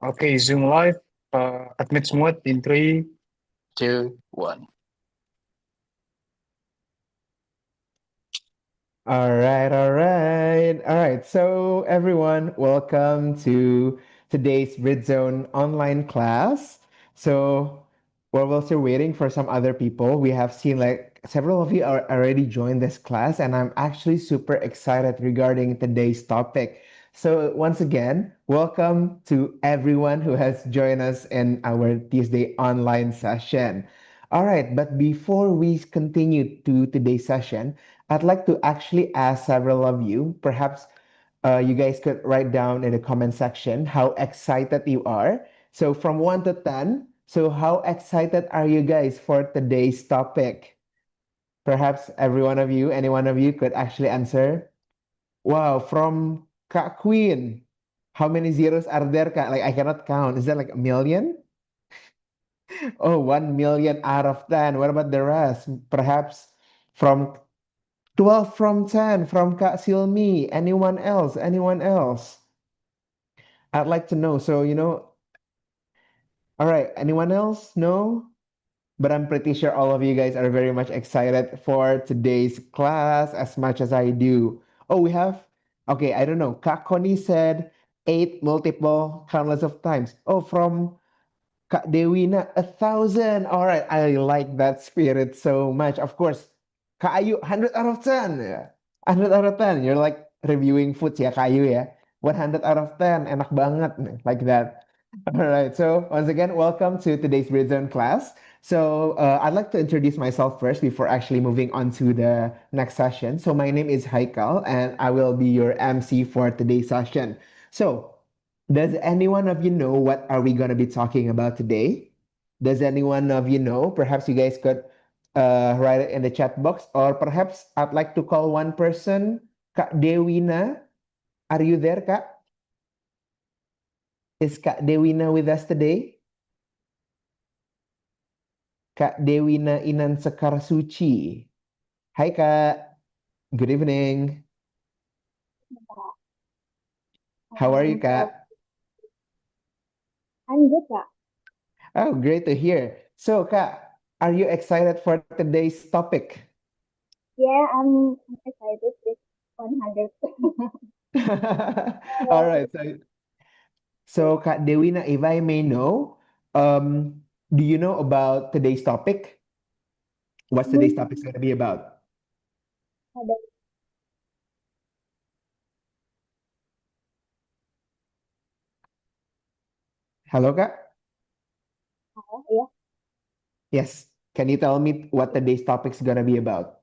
Oke, Zoom live. Admit semua in 3, 2, 1. All right. So, everyone, welcome to today's Britzone online class. So, while still waiting for some other people, we have seen like several of you are already joined this class, and I'm actually super excited regarding today's topic. So, once again, welcome to everyone who has joined us in our Tuesday online session. All right, but before we continue to today's session, I'd like to actually ask several of you. Perhaps you guys could write down in the comment section how excited you are. So from 1 to 10, so how excited are you guys for today's topic? Perhaps any one of you could actually answer. Wow, from Kak Queen. How many zeros are there, Kak? Like I cannot count. Is that like a million? Oh, 1 million out of 10. What about the rest? Perhaps from 12 from 10 from Kak Silmi. Anyone else? Anyone else? I'd like to know. All right. Anyone else? No? But I'm pretty sure all of you guys are very much excited for today's class as much as I do. Oh, okay, I don't know. Kak Connie said eight multiple countless of times. Oh, from Kak Dewina, 1,000. All right, I like that spirit so much. Of course, Kak Ayu, 100 out of 10. Yeah. 100 out of 10. You're like reviewing foods ya, Kak Ayu ya. 100 out of 10. Enak banget. Like that. All right. So once again, welcome to today's Red Zone class. So I'd like to introduce myself first before actually moving on to the next session. So my name is Haikal, and I will be your MC for today's session. So does anyone of you know what are we gonna be talking about today? Does anyone of you know? Perhaps you guys could write it in the chat box, or perhaps I'd like to call one person. Kak Dewina, are you there, Kak? Is Kak Dewina with us today? Kak Dewina Inan Sekar Suci. Hai Kak, good evening. How are you, So Kak? I'm good, Kak. Oh, great to hear. So, Kak, are you excited for today's topic? Yeah, I'm excited with 100. All right. So, Kak Dewina, if I may know, do you know about today's topic? What's today's topic going to be about? Ada Hello, Kak? ya Yes. Can you tell me what today's topic is going to be about?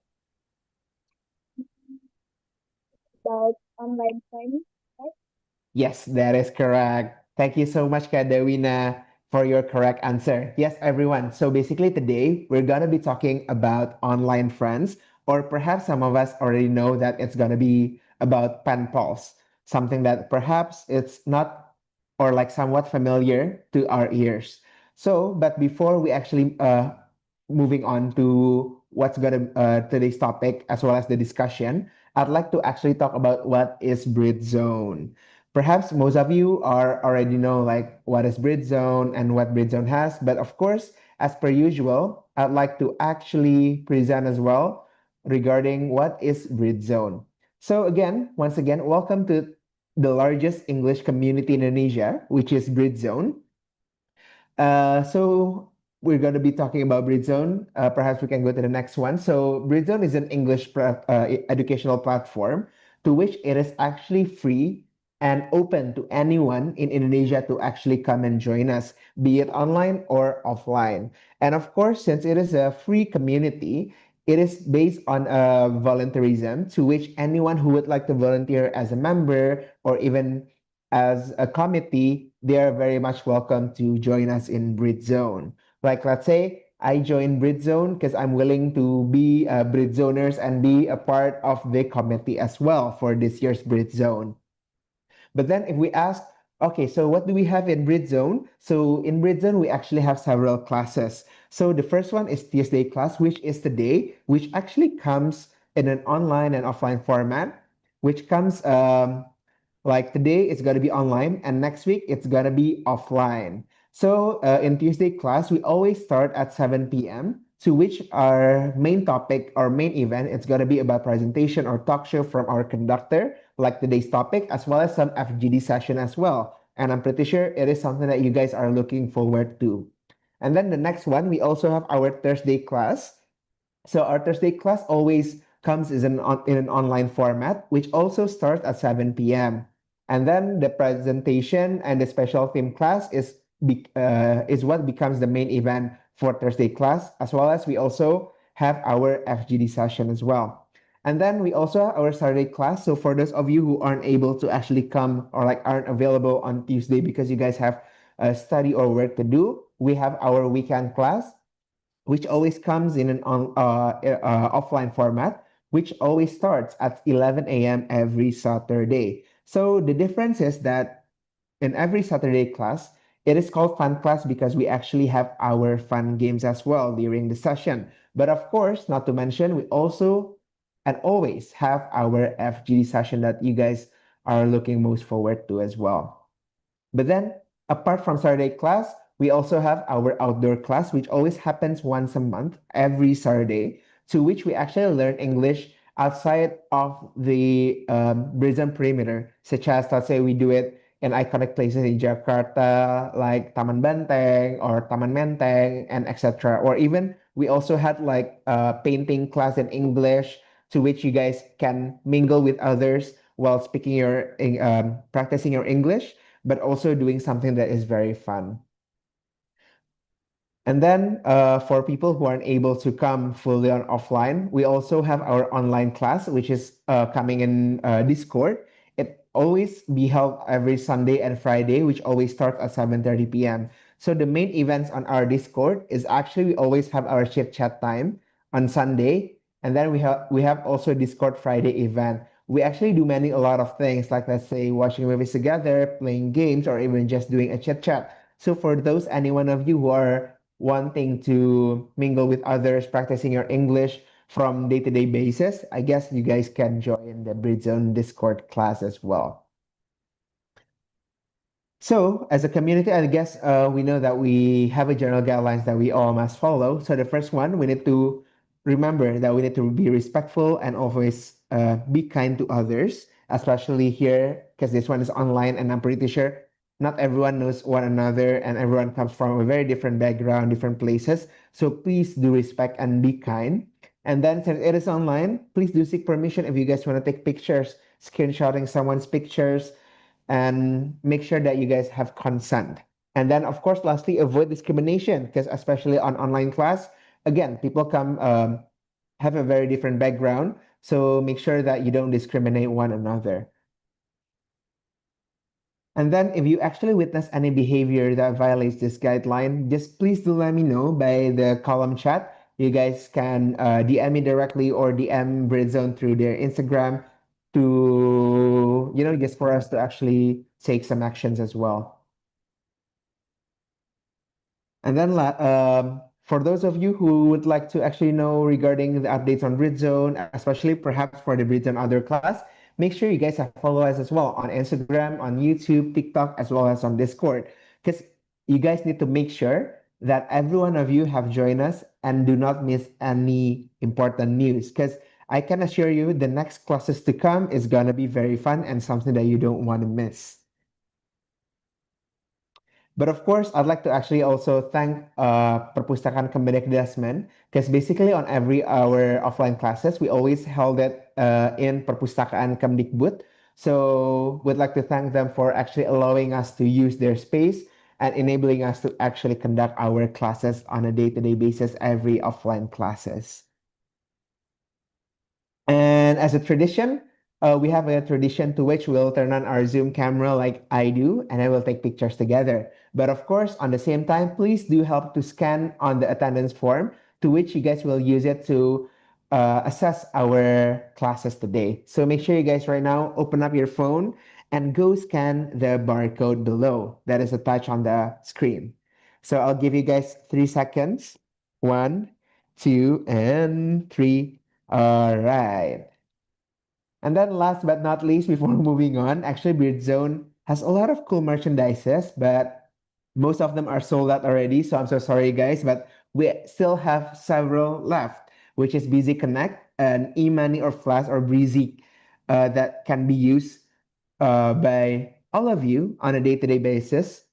about online training, right? Yes, that is correct. Thank you so much, Kadawina, for your correct answer. Yes, everyone. So basically, today we're going to be talking about online friends, or perhaps some of us already know that it's going to be about pen pals, something that perhaps it's not or like somewhat familiar to our ears. So, but before we actually moving on to what's going to today's topic as well as the discussion, I'd like to actually talk about what is Brit Zone. Perhaps most of you are already know like what is Brit Zone and what Brit Zone has, but of course, as per usual, I'd like to actually present as well regarding what is Brit Zone. So again, once again, welcome to the largest English community in Indonesia, which is Brit Zone. So we're going to be talking about Britzone. Perhaps we can go to the next one. So Britzone is an educational platform to which it is actually free and open to anyone in Indonesia to actually come and join us, be it online or offline. And of course, since it is a free community, it is based on voluntarism to which anyone who would like to volunteer as a member or even as a committee, they are very much welcome to join us in Brit Zone. Like, let's say I join Brit Zone because I'm willing to be a Britzoners and be a part of the committee as well for this year's Brit Zone. But then if we ask, okay, so what do we have in Brit Zone? So in Brit Zone, we actually have several classes. So the first one is Tuesday class, which is today, which actually comes in an online and offline format, which comes Like today, it's going to be online, and next week, it's going to be offline. So in Tuesday class, we always start at 7 p.m., to which our main topic or main event, it's going to be about presentation or talk show from our conductor, like today's topic, as well as some FGD session as well. And I'm pretty sure it is something that you guys are looking forward to. And then the next one, we also have our Thursday class. So our Thursday class always comes in an online format, which also starts at 7 p.m. And then the presentation and the special theme class is what becomes the main event for Thursday class, as well as we also have our FGD session as well. And then we also have our Saturday class. So for those of you who aren't able to actually come or like aren't available on Tuesday because you guys have a study or work to do, we have our weekend class, which always comes in an offline format, which always starts at 11 a.m. every Saturday. So the difference is that in every Saturday class, it is called fun class because we actually have our fun games as well during the session. But of course, not to mention, we also and always have our FGD session that you guys are looking most forward to as well. But then, apart from Saturday class, we also have our outdoor class, which always happens once a month, every Saturday, to which we actually learn English outside of the Britzone perimeter, such as, let's say, we do it in iconic places in Jakarta, like Taman Banteng or Taman Menteng, and etc. Or even we also had like a painting class in English, to which you guys can mingle with others while practicing your English, but also doing something that is very fun. And then for people who aren't able to come fully on offline, we also have our online class, which is coming in Discord. It always be held every Sunday and Friday, which always starts at 7:30 p.m. So the main events on our Discord is actually we always have our chit chat time on Sunday, and then we have also Discord Friday event. We actually do a lot of things, like let's say watching movies together, playing games, or even just doing a chit chat. So for those any one of you who are wanting to mingle with others, practicing your English from day-to-day basis, I guess you guys can join the Britzone Discord class as well. So, as a community, I guess we know that we have a general guidelines that we all must follow. So, the first one, we need to remember that we need to be respectful and always be kind to others, especially here, because this one is online, and I'm pretty sure not everyone knows one another, and everyone comes from a very different background, different places. So, please do respect and be kind. And then, since it is online, please do seek permission if you guys want to take pictures, screenshotting someone's pictures, and make sure that you guys have consent. And then, of course, lastly, avoid discrimination because, especially on online class, again, people come have a very different background. So make sure that you don't discriminate one another. And then, if you actually witness any behavior that violates this guideline, just please do let me know by the column chat. You guys can DM me directly or DM Britzone through their Instagram to, just for us to actually take some actions as well. And then for those of you who would like to actually know regarding the updates on Britzone, especially perhaps for the Britzone other class, make sure you guys have follow us as well on Instagram, on YouTube, TikTok, as well as on Discord. Because you guys need to make sure that every one of you have joined us and do not miss any important news. Because I can assure you the next classes to come is gonna be very fun and something that you don't want to miss. But of course, I'd like to actually also thank Perpustakaan Kemdikbudayaan, because basically on every our offline classes, we always held it in Perpustakaan Kemdikbud. So we'd like to thank them for actually allowing us to use their space and enabling us to actually conduct our classes on a day-to-day basis, every offline classes. And as a tradition, we have a tradition to which we'll turn on our Zoom camera like I do, and I will take pictures together. But of course, on the same time, please do help to scan on the attendance form, to which you guys will use it to assess our classes today. So make sure you guys right now open up your phone and go scan the barcode below that is attached on the screen. So I'll give you guys 3 seconds. One, two, and three. All right. And then last but not least, before moving on, actually Britzone has a lot of cool merchandises, but most of them are sold out already. So I'm so sorry, guys, but we still have several left, which is Busy Connect, an e-money or Flash or Breezy that can be used by all of you on a day-to-day basis.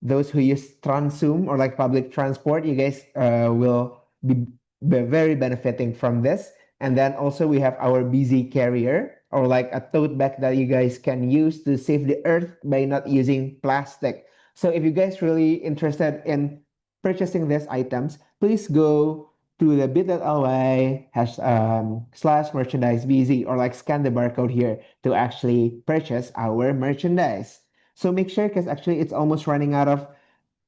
Those who use Transum or like public transport, you guys will be very benefiting from this. And then also we have our busy carrier or like a tote bag that you guys can use to save the earth by not using plastic. So if you guys really interested in purchasing these items, please go to the bit.ly slash merchandise busy or like scan the barcode here to actually purchase our merchandise. So make sure because actually it's almost running out of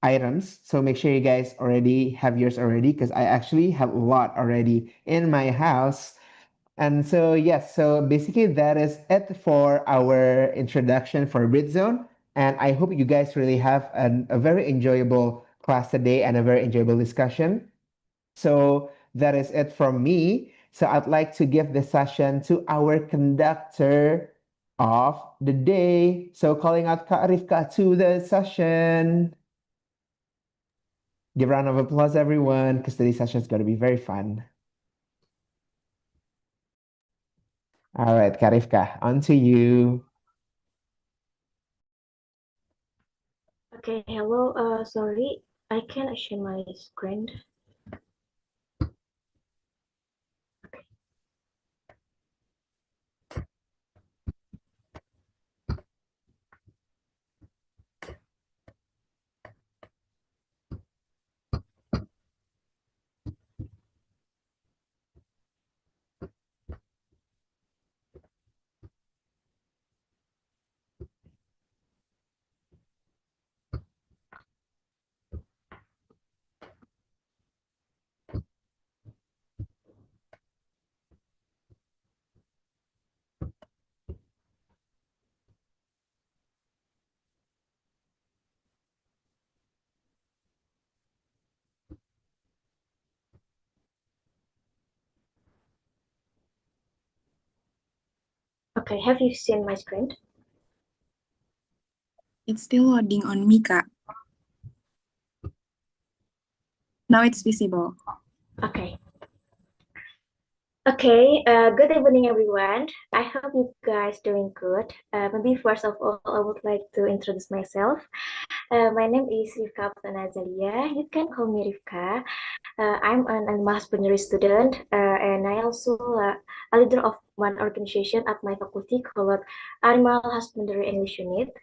items. So make sure you guys already have yours already because I actually have a lot already in my house. And so yes, so basically that is it for our introduction for Britzone. And I hope you guys really have a very enjoyable class today and a very enjoyable discussion. So that is it from me. So I'd like to give the session to our conductor of the day. So calling out Kak Rifka to the session. Give a round of applause, everyone, because today's session is going to be very fun. All right, Kak Rifka, on to you. Okay, hello. Sorry, I can't share my screen. Okay, have you seen my screen? It's still loading on me, Kak. Now it's visible. Okay. Okay, good evening, everyone. I hope you guys doing good. Maybe first of all, I would like to introduce myself. My name is Rifka Nazalia. You can call me Rifka. I'm an animal husbandry student, and I also a leader of one organization at my faculty called Animal Husbandry English Unit.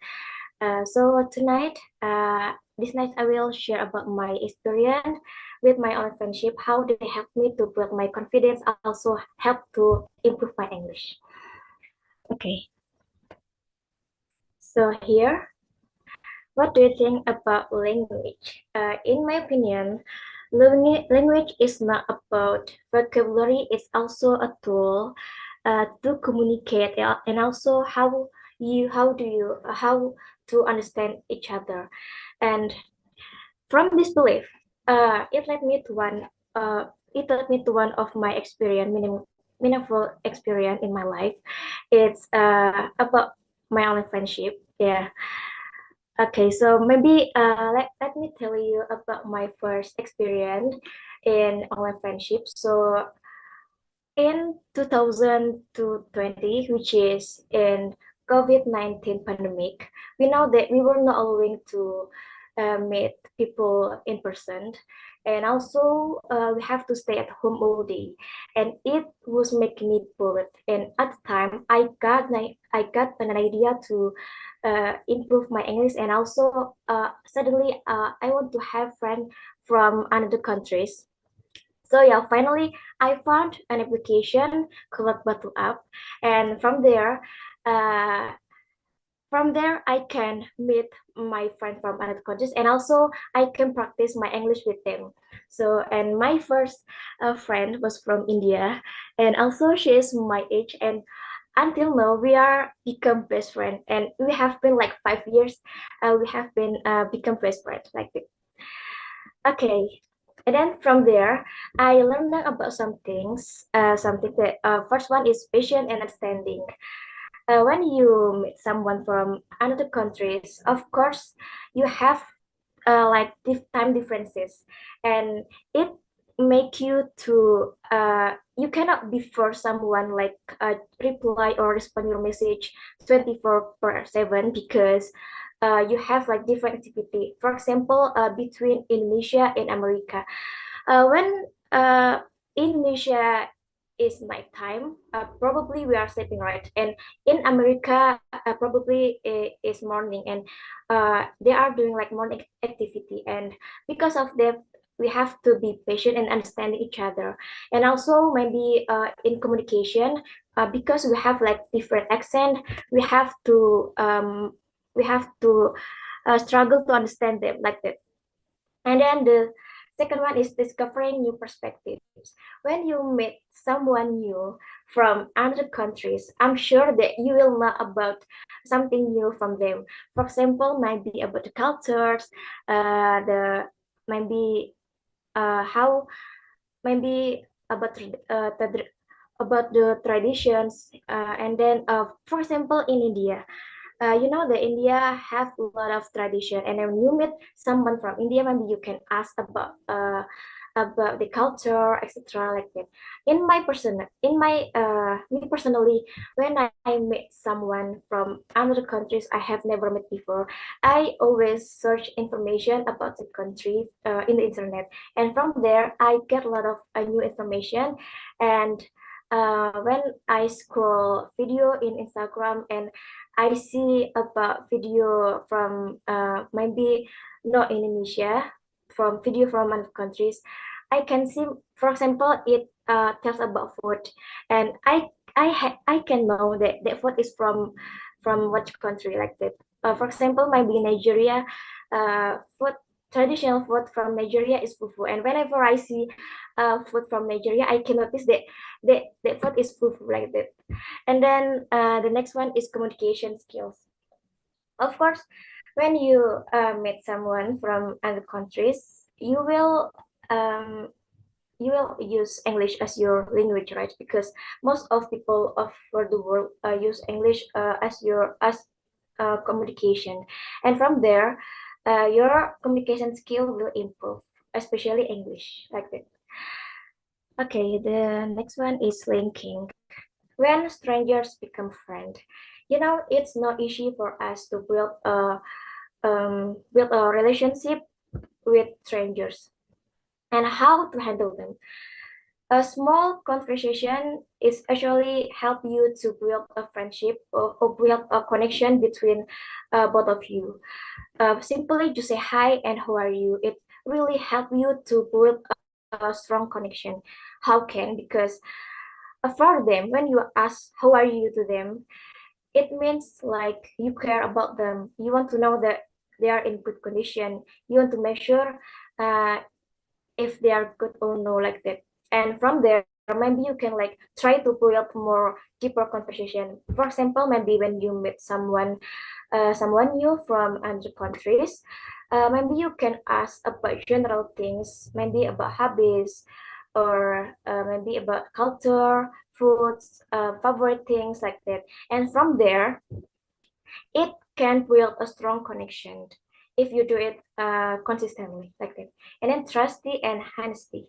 So tonight, this night I will share about my experience with my own friendship, how they help me to build my confidence, also help to improve my English. Okay, so here, what do you think about language? In my opinion, language is not about vocabulary, it's also a tool to communicate and also how to understand each other. And from this belief, it led me to one of my meaningful experience in my life. It's about my online friendship. Yeah. Okay, so maybe let me tell you about my first experience in online friendship. So in 2020, which is in COVID-19 pandemic, we know that we were not allowing to meet people in person, and also we have to stay at home all day, and it was making me bored. And at the time, I got an idea to improve my English, and also suddenly I want to have friends from another countries. So yeah, finally I found an application called Battle App, and uh, from there I can meet my friend from another countries, and also I can practice my English with them. So and my first friend was from India, and also she is my age, and until now we are become best friend, and we have been like 5 years. We have been become best friend like this. Okay. And then from there, I learned about some things. Something that first one is patience and understanding. When you meet someone from another countries, of course, you have like time differences, and it make you to you cannot be for someone like reply or respond your message 24/7 because you have like different activity. For example, between Indonesia and America, when Indonesia is nighttime, probably we are sleeping, right? And in America, probably is morning, and they are doing like morning activity. And because of that, we have to be patient and understanding each other. And also maybe in communication, because we have like different accent, we have to struggle to understand them like that. And then the second one is discovering new perspectives. When you meet someone new from other countries, I'm sure that you will know about something new from them. For example, maybe about the cultures, the maybe how maybe about about the traditions, and then for example in India, you know that India have a lot of tradition, and when you meet someone from India, maybe you can ask about the culture, etc. Like that. Me personally, when I meet someone from another countries I have never met before, I always search information about the country in the internet, and from there I get a lot of new information. And when I scroll video in Instagram and I see about video from maybe not Indonesia, from video from other countries, I can see, for example, it tells about food, and I can know that that food is from which country like that. For example, maybe Nigeria, food traditional food from Nigeria is fufu, and whenever I see food from Nigeria, I can notice that that food is fufu like that. And then the next one is communication skills. Of course, when you meet someone from other countries, um, you will use English as your language, right? Because most of people of for the world use English as your as communication, and from there, your communication skill will improve, especially English, like that. Okay, the next one is linking. When strangers become friends, you know, it's not easy for us to build a relationship with strangers and how to handle them. A small conversation is actually help you to build a friendship or build a connection between both of you. Simply to say hi and how are you, it really help you to build a strong connection. How can? Because for them, when you ask how are you to them, it means like you care about them. You want to know that they are in good condition. You want to make sure uh, if they are good or no, like that. And from there, maybe you can like try to build more deeper conversation. For example, maybe when you meet someone new from other countries, maybe you can ask about general things, maybe about hobbies, or maybe about culture, foods, favorite things like that. And from there, it can build a strong connection if you do it consistently like that. And then trusty and honesty.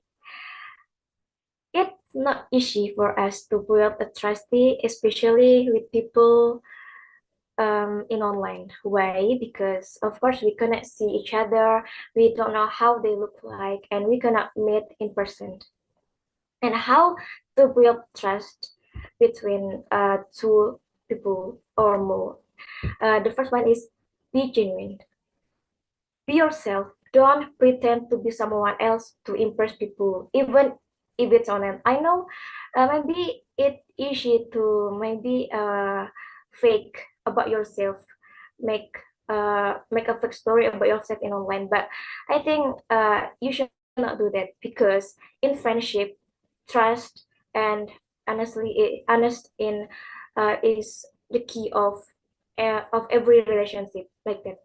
It's not easy for us to build a trusty, especially with people in online way, because of course we cannot see each other, we don't know how they look like, and we cannot meet in person. And how to build trust between two people or more. The first one is be genuine. Be yourself. Don't pretend to be someone else to impress people, even if it's online. I know maybe it's easy to maybe fake about yourself, make a fake story about yourself in online. But I think you should not do that, because in friendship, trust and honest in is the key of every relationship like that.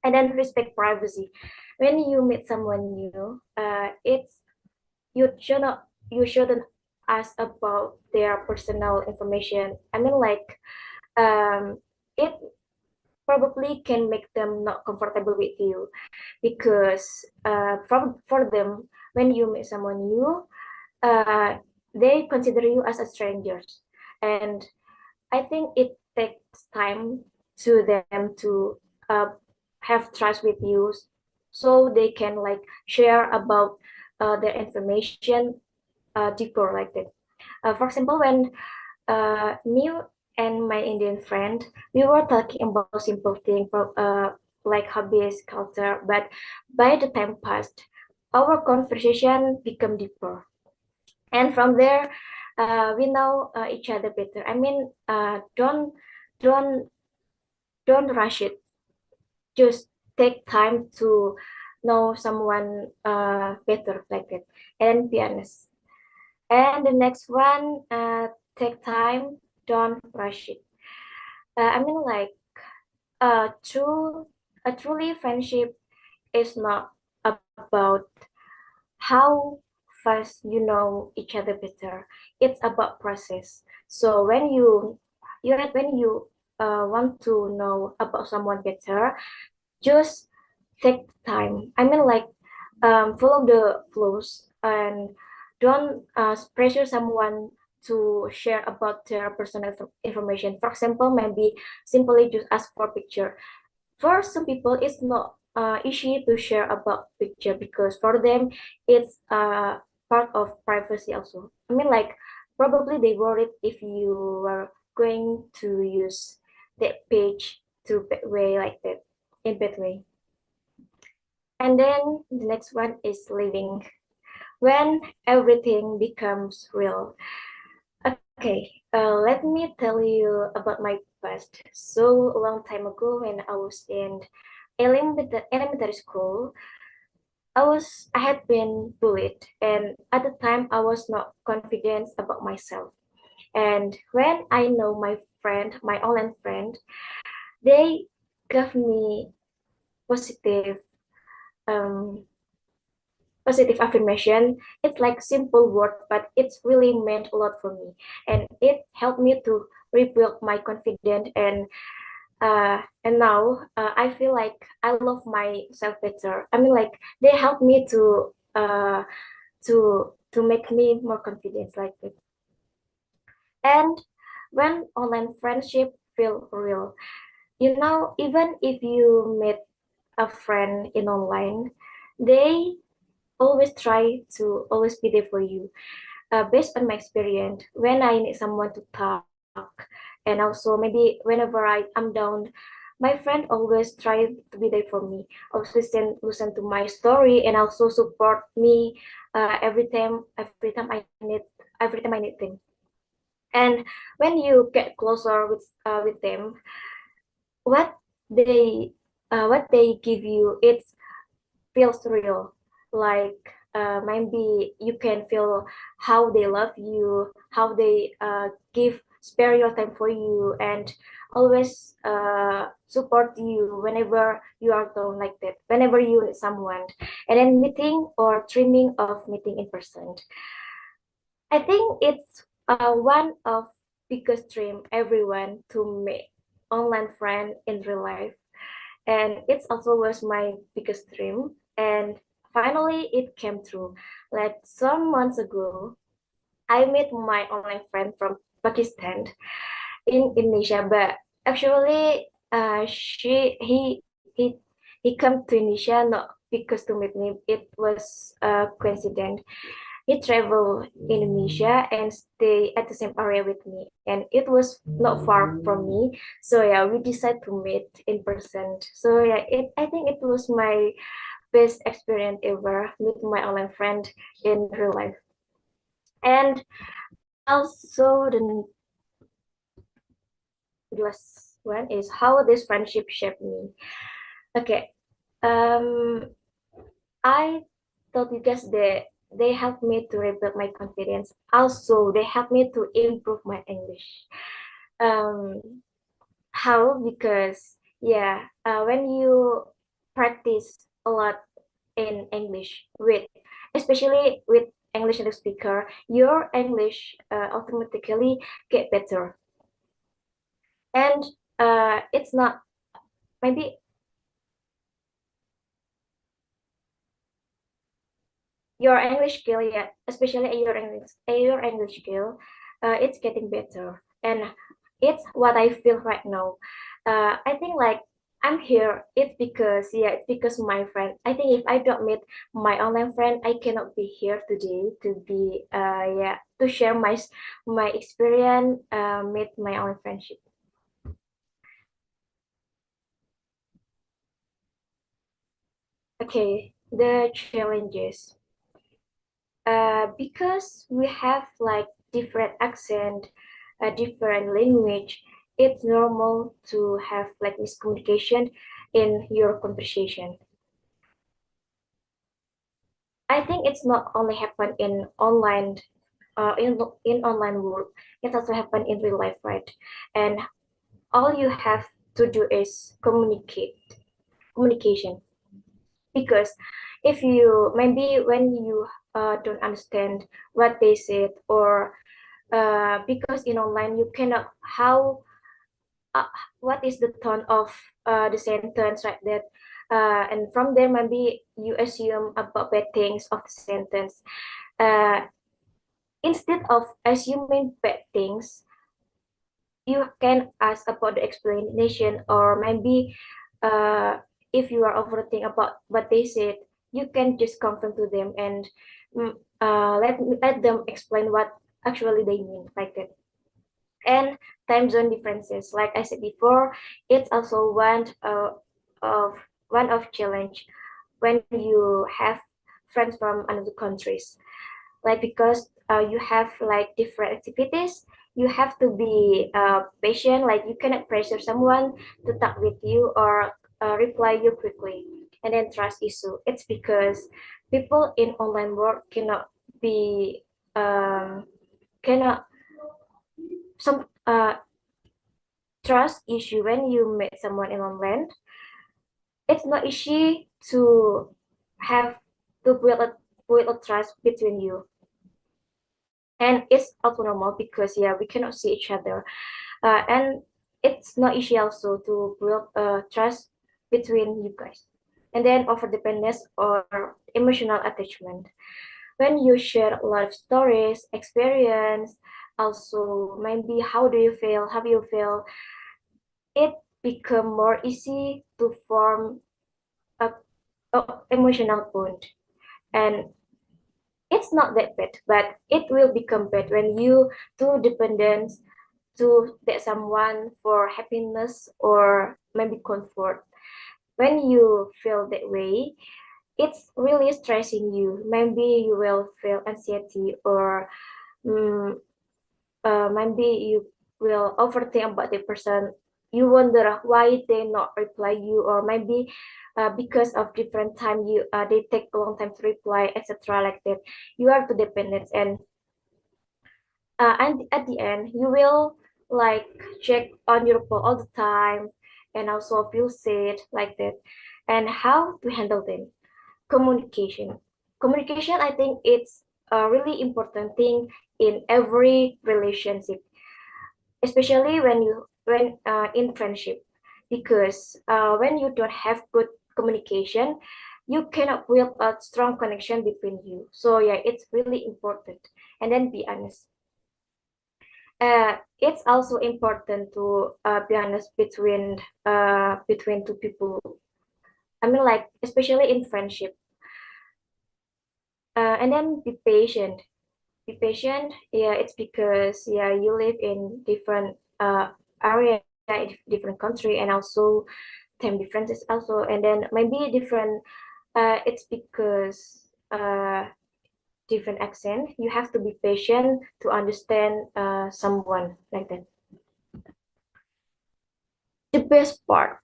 And then respect privacy. When you meet someone new, it's you shouldn't ask about their personal information. I mean, like, it probably can make them not comfortable with you, because for them, when you meet someone new, uh, they consider you as a stranger, and I think it takes time to them to uh, have trust with you, so they can like share about their information deeper like that. For example, when me and my Indian friend, we were talking about simple things like hobbies, culture, but by the time passed, our conversation become deeper, and from there, we know each other better. I mean, don't don't rush it. Just take time to know someone better like that, and be honest. And the next one, take time, don't rush it. I mean, like, true, a truly friendship is not about how fast you know each other better. It's about process. So when you want to know about someone better, just take time. I mean, like, follow the flows, and don't pressure someone to share about their personal information. For example, maybe simply just ask for picture. For some people, it's not easy to share about picture, because for them it's part of privacy also. I mean, like, probably they worried if you were going to use that page to way like that, in bad way. And then the next one is living. When everything becomes real. Okay, let me tell you about my past. So, a long time ago, when I was in elementary school, I had been bullied, and at the time, I was not confident about myself. And when I know my online friend, they gave me positive um, positive affirmation. It's like simple word, but it's really meant a lot for me, and it helped me to rebuild my confidence. And now I feel like I love myself better. I mean, like, they help me to make me more confident like that. And when online friendship feel real, even if you meet a friend in online, they always try to always be there for you. Based on my experience, when I need someone to talk, and also maybe whenever I'm down, my friend always try to be there for me. Also listen to my story, and also support me every time I need them. And when you get closer with them, what they what they give you, it feels real. Like, maybe you can feel how they love you, how they spare your time for you, and always support you whenever you are down like that, whenever you need someone. And then meeting or dreaming of meeting in person. I think it's one of biggest dream everyone to meet online friend in real life, and it's also was my biggest dream. And finally it came true. Like some months ago, I met my online friend from Pakistan in Indonesia, but actually he come to Indonesia not because to meet me. It was a coincidence. He traveled Indonesia and stay at the same area with me, and it was not far from me. So yeah, we decided to meet in person. So yeah, I think it was my best experience ever meeting my online friend in real life. And also the last one is how this friendship shaped me. Okay, um, I told you guys that they helped me to rebuild my confidence. Also, they helped me to improve my English. Um, how? Because Yeah, when you practice a lot in English with, especially with English native speaker, your English automatically get better. And it's not maybe your English skill, yeah, especially your English skill, it's getting better, and it's what I feel right now. I think like I'm here. It's because it's because my friend. I think if I don't meet my online friend, I cannot be here today to be to share my experience with my own friendship. Okay, the challenges. Because we have like different accent, a different language, it's normal to have like miscommunication in your conversation. I think it's not only happen in online, in online world. It also happen in real life, right? And all you have to do is communication. Because if you maybe when you don't understand what they said, or because in online you cannot how what is the tone of the sentence, right? That and from there maybe you assume about bad things of the sentence. uh, Instead of assuming bad things, you can ask about the explanation, or maybe uh, if you are overthinking about what they said, you can just confirm to them and let them explain what actually they mean, like that. And time zone differences, like I said before, it's also of one of challenge when you have friends from another countries, like because you have like different activities. You have to be patient, like you cannot pressure someone to talk with you or reply you quickly. And then trust issue, it's because people in online world cannot be cannot some trust issue. When you meet someone in online, it's not easy to have to build a trust between you. And it's also normal because we cannot see each other, and it's not easy also to build trust between you guys. And then over dependence or emotional attachment, when you share a lot of stories, experience, also maybe how do you feel, it become more easy to form a, a emotional bond. And it's not that bad, but it will become bad when you too dependent to that someone for happiness or maybe comfort. When you feel that way, it's really stressing you. Maybe you will feel anxiety, or um, maybe you will overthink about the person. You wonder why they not reply you, or maybe because of different time they take a long time to reply, etc. Like that. You are too dependent, and at the end you will like check on your phone all the time, and also feel sad like that. And how to handle them? Communication, I think it's a really important thing in every relationship, especially when in friendship, because when you don't have good communication, you cannot build a strong connection between you. So it's really important. And then be honest. It's also important to be honest between two people. I mean, like especially in friendship. And then be patient. Be patient. Yeah, it's because you live in different area, in different country, and also time differences also. And then maybe different. It's because different accent. You have to be patient to understand someone like that. The best part.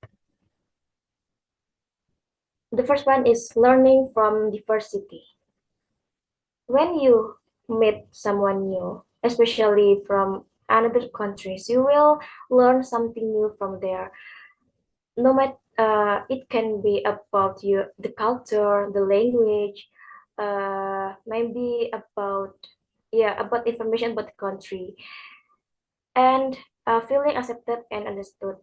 The first one is learning from diversity. When you meet someone new, especially from another countries, you will learn something new from there. no matter it can be about the culture, the language, maybe about about information about the country, and feeling accepted and understood.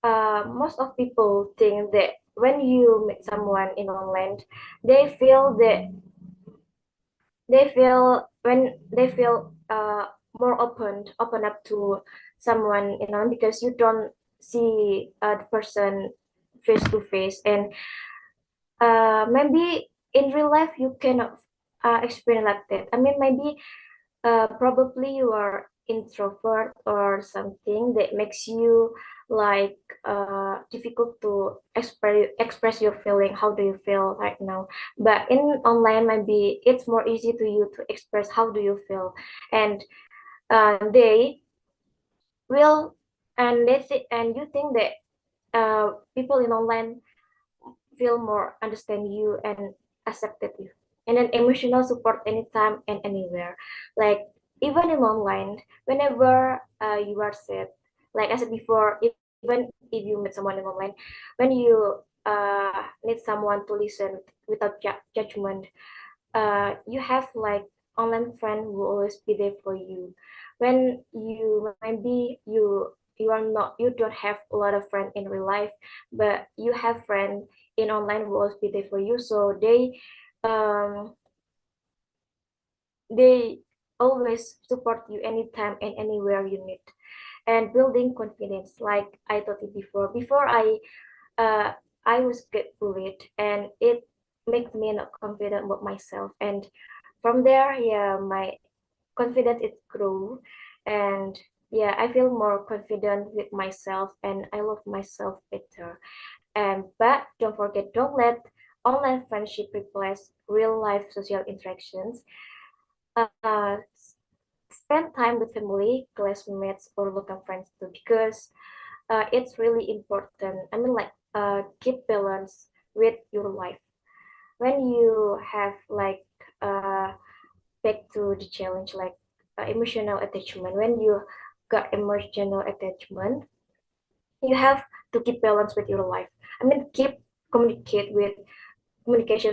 Most of people think that when you meet someone in online, they feel that they feel more open up to someone because you don't see the person face to face, and maybe in real life you cannot experience like that. I mean, maybe probably you are introvert or something that makes you like difficult to express your feeling. How do you feel right now? But in online, maybe it's more easy to you to express how do you feel, and they will and you think that people in online feel more understand you and accepted you, and then emotional support anytime and anywhere, like even in online, whenever you are sad, like I said before, even if you meet someone in online, when you need someone to listen without judgment, you have like online friend who will always be there for you when you maybe you are not you don't have a lot of friends in real life, but you have friends in online who will always be there for you, so um they always support you anytime and anywhere you need. And building confidence, like I told you before uh I was get bullied, and it makes me not confident about myself, and from there, my confidence it grew, and I feel more confident with myself, and I love myself better. And but don't forget, don't let online friendship replace real life social interactions. Spend time with family, classmates, or local friends too, because it's really important. I mean, like, keep balance with your life. When you have like back to the challenge, like emotional attachment, when you got emotional attachment, you have to keep balance with your life. I mean, keep communication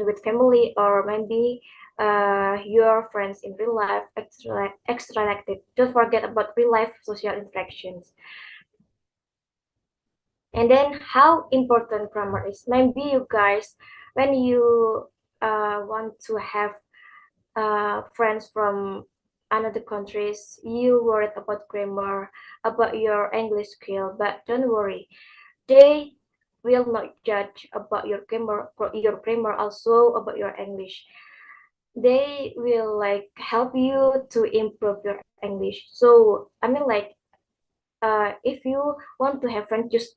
with family, or maybe your friends in real life, extra active. Don't forget about real life social interactions. And then how important grammar is. Maybe you guys, when you want to have friends from another countries, you worried about grammar, about your English skill, but don't worry, they will not judge about your grammar also about your English. They will like help you to improve your English. So I mean, like, if you want to have friends, just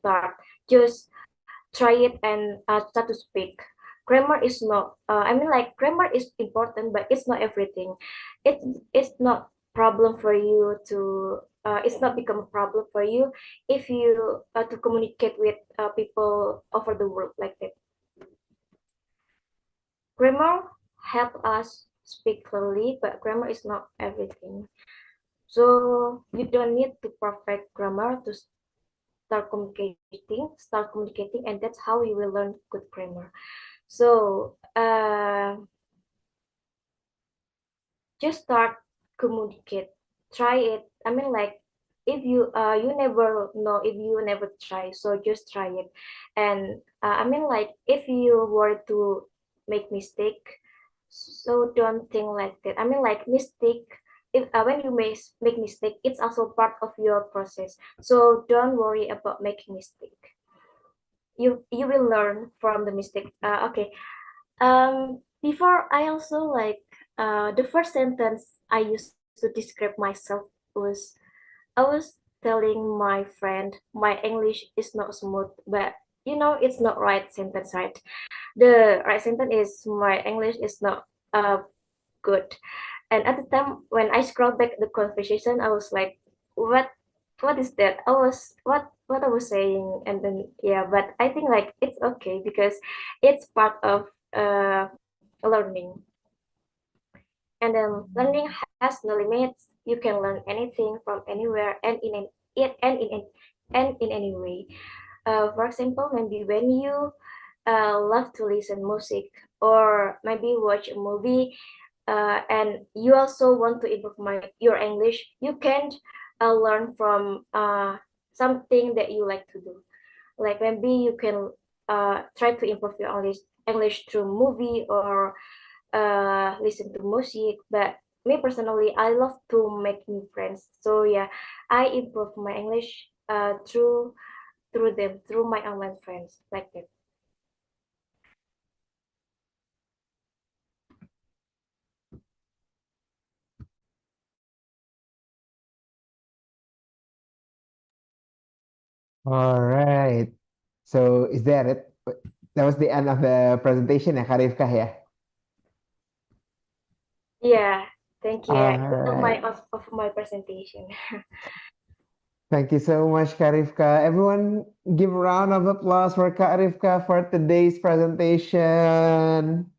try it and start to speak. Grammar is not. I mean, like, grammar is important, but it's not everything. It it's not problem for you to. It's not become a problem for you if you to communicate with people over the world like that. Grammar help us speak clearly, but grammar is not everything. So you don't need to perfect grammar to start communicating, and that's how you will learn good grammar. So just start communicate, try it. I mean, like, if you never know if you never try, so just try it. And I mean, like, if you were to make mistake, so don't think like that. I mean, like, mistake, if when you make mistake, it's also part of your process, so don't worry about making mistake. You will learn from the mistake. Okay. Before, I also like the first sentence I used to describe myself was, I was telling my friend my English is not smooth, but it's not right sentence, right? The right sentence is my English is not good. And at the time when I scrolled back the conversation, I was like, what is that? What I was saying, and then but I think like it's okay because it's part of learning. And then learning has no limits. You can learn anything from anywhere and in any way. For example, maybe when you love to listen music or maybe watch a movie, and you also want to improve your English, you can learn from something that you like to do. Like maybe you can try to improve your English through movie or listen to music. But me personally, I love to make new friends. So yeah, I improve my English through my online friends like that. All right. So is that it? That was the end of the presentation ya, Kak Rifkah ya? Yeah, thank you. All It's all my right. of my presentation. Thank you so much, Kak Rifkah. Everyone give a round of applause for Kak Rifkah for today's presentation.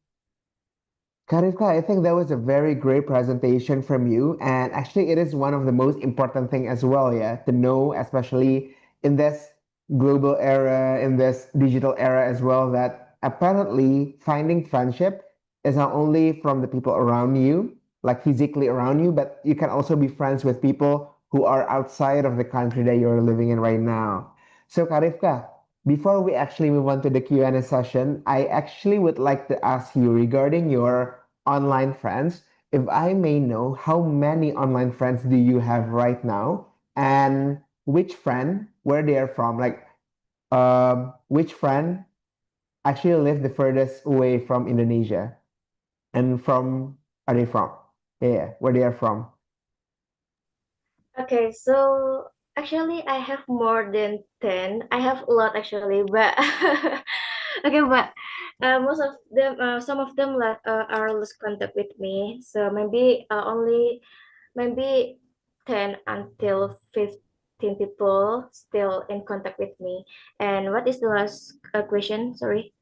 Karifka, I think that was a very great presentation from you. And actually, it is one of the most important thing as well, yeah, to know, especially in this global era, in this digital era as well, that apparently finding friendship is not only from the people around you, like physically around you, but you can also be friends with people who are outside of the country that you're living in right now. So, Karifka, before we actually move on to the Q&A session, I actually would like to ask you regarding your online friends. If I may know, how many online friends do you have right now? And which friend, where they are from? Like, which friend actually live the furthest away from Indonesia? And from, are they from? Yeah, where they are from. Okay, so actually I have more than 10. I have a lot actually, but okay, but most of them, some of them are lose contact with me. So maybe only maybe 10 until 15 people still in contact with me. And what is the last question? Sorry.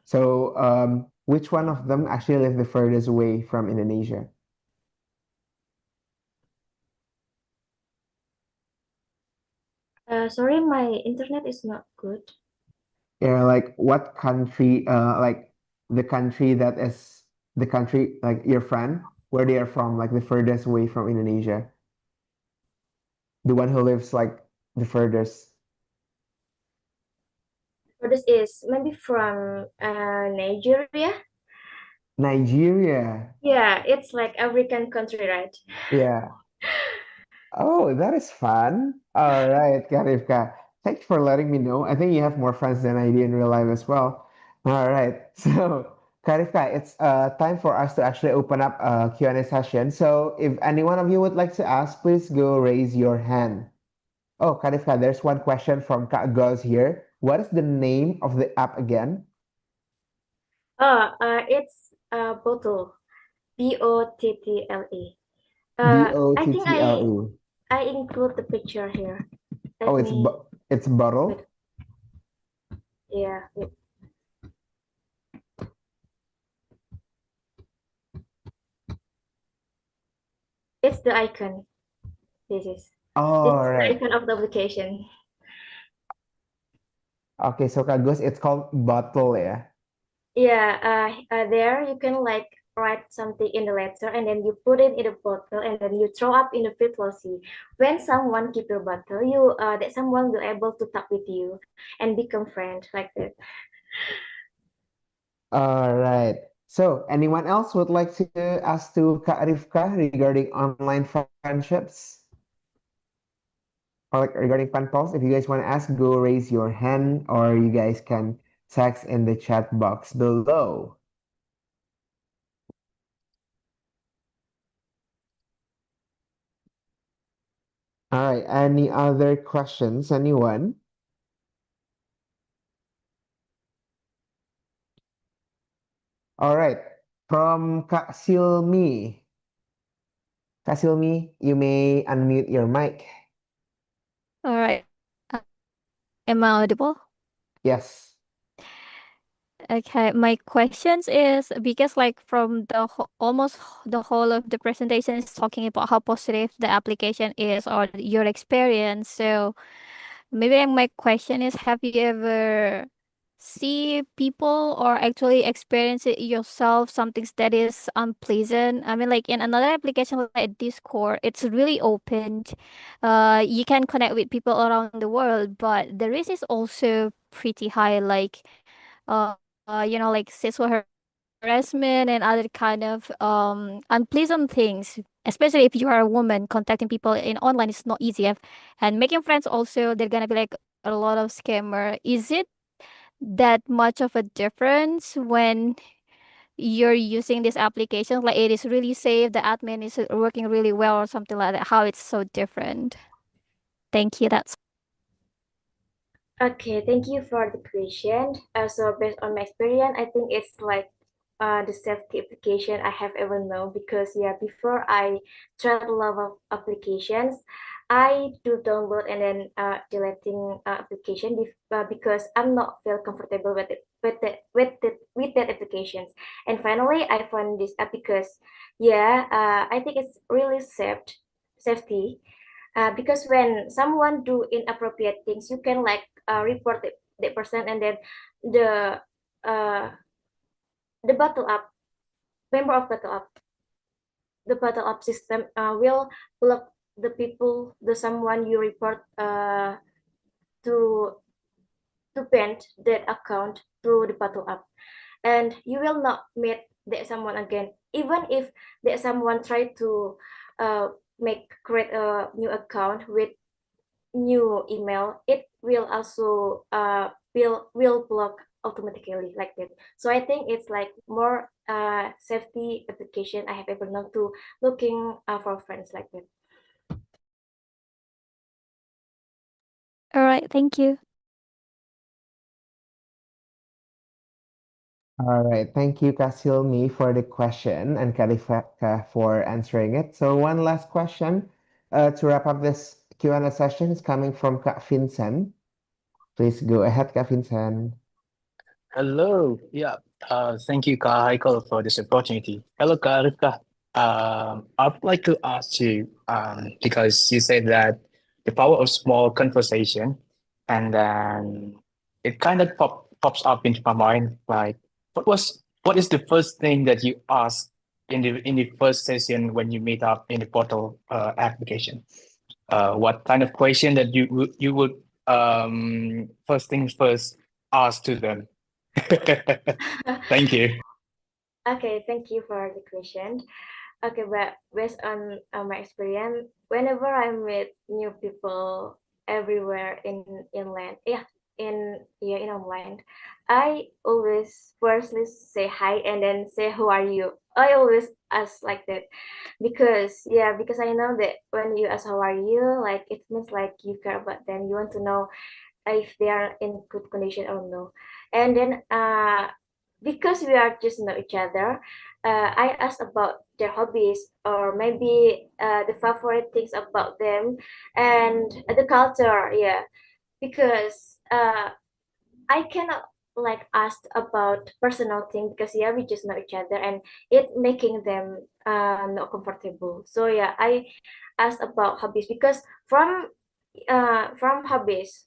So, which one of them actually live the furthest away from Indonesia? Sorry, my internet is not good. Yeah, like what country, like the country that is the country, like your friend, where they are from, like the furthest away from Indonesia, the one who lives like the furthest. So this is maybe from Nigeria. Nigeria. Yeah, it's like African country, right? Yeah. Oh, that is fun. All right, Karifka. Thanks for letting me know. I think you have more friends than I do in real life as well. All right. So, Karifka, it's time for us to actually open up a Q&A session. So, if any one of you would like to ask, please go raise your hand. Oh, Karifka, there's one question from Kak Goz here. What is the name of the app again? It's bottle. Bottle. I think Bottle. I include the picture here. Oh, Let me it's wait. bottle. Yeah, wait. It's the icon. This is this All is the right. icon of the application. Okay, so Kak Goz, it's called bottle, yeah. Yeah, there you can like write something in the letter and then you put it in a bottle and then you throw up in the virtual sea. When someone keep your bottle, you that someone will able to talk with you and become friends like that. All right. So, anyone else would like to ask to Kak Rifka regarding online friendships or like regarding pen pals? If you guys want to ask, go raise your hand or you guys can text in the chat box below. All right. Any other questions? Anyone? All right. From Kak Silmi. Kak Silmi, you may unmute your mic. All right. Uh, am I audible? Yes. Okay. My questions is because like from the almost the whole of the presentation is talking about how positive the application is or your experience. So maybe my question is, have you ever see people or actually experience it yourself, something that is unpleasant? I mean, like in another application like Discord, it's really open. You can connect with people around the world, but the risk is also pretty high, like like sexual harassment and other kind of unpleasant things. Especially if you are a woman, contacting people in online is not easy. And making friends also, they're gonna be like a lot of scammer. Is it that much of a difference when you're using this application? Like it is really safe, the admin is working really well or something like that. How it's so different? Thank you. That's Okay, thank you for the question. So based on my experience, I think it's like the safety application I have ever known, because yeah, before I tried a lot of applications, I do download and then deleting application because I'm not feel comfortable with it with that applications. And finally, I found this app because yeah, I think it's really safety, because when someone do inappropriate things, you can like report the person, and then the uh the battle up member of the battle up system will block the people, the someone you report to ban that account through the battle up, and you will not meet that someone again, even if that someone try to uh create a new account with new email, it will also will block automatically like that. So I think it's like more safety application I have ever known to looking for friends like that. all right. Thank you. All right. Thank you, Kasilmi, for the question and Kalifaka for answering it. So one last question to wrap up this Q&A session is coming from Kak Vincent. Please go ahead, Kak Vincent. Hello. Yeah. Thank you, Kak Michael, for this opportunity. Hello, Kak Rifka. I'd like to ask you, because you said that the power of small conversation, and then it kind of pops up into my mind, like, what is the first thing that you ask in the first session when you meet up in the portal application? What kind of question that you would first things first ask to them? Thank you. Okay, thank you for the question. Okay, but based on my experience, whenever I meet new people everywhere in land, in online, I always firstly say hi and then say how are you. I always ask like that, because yeah, because I know that when you ask how are you, like it means like you care about them, you want to know if they are in good condition or no. And then because we are just know each other, I ask about their hobbies, or maybe the favorite things about them, and the culture. Yeah, because I cannot like ask about personal thing, because yeah, we just know each other, and it making them not comfortable. So yeah, I ask about hobbies, because from hobbies,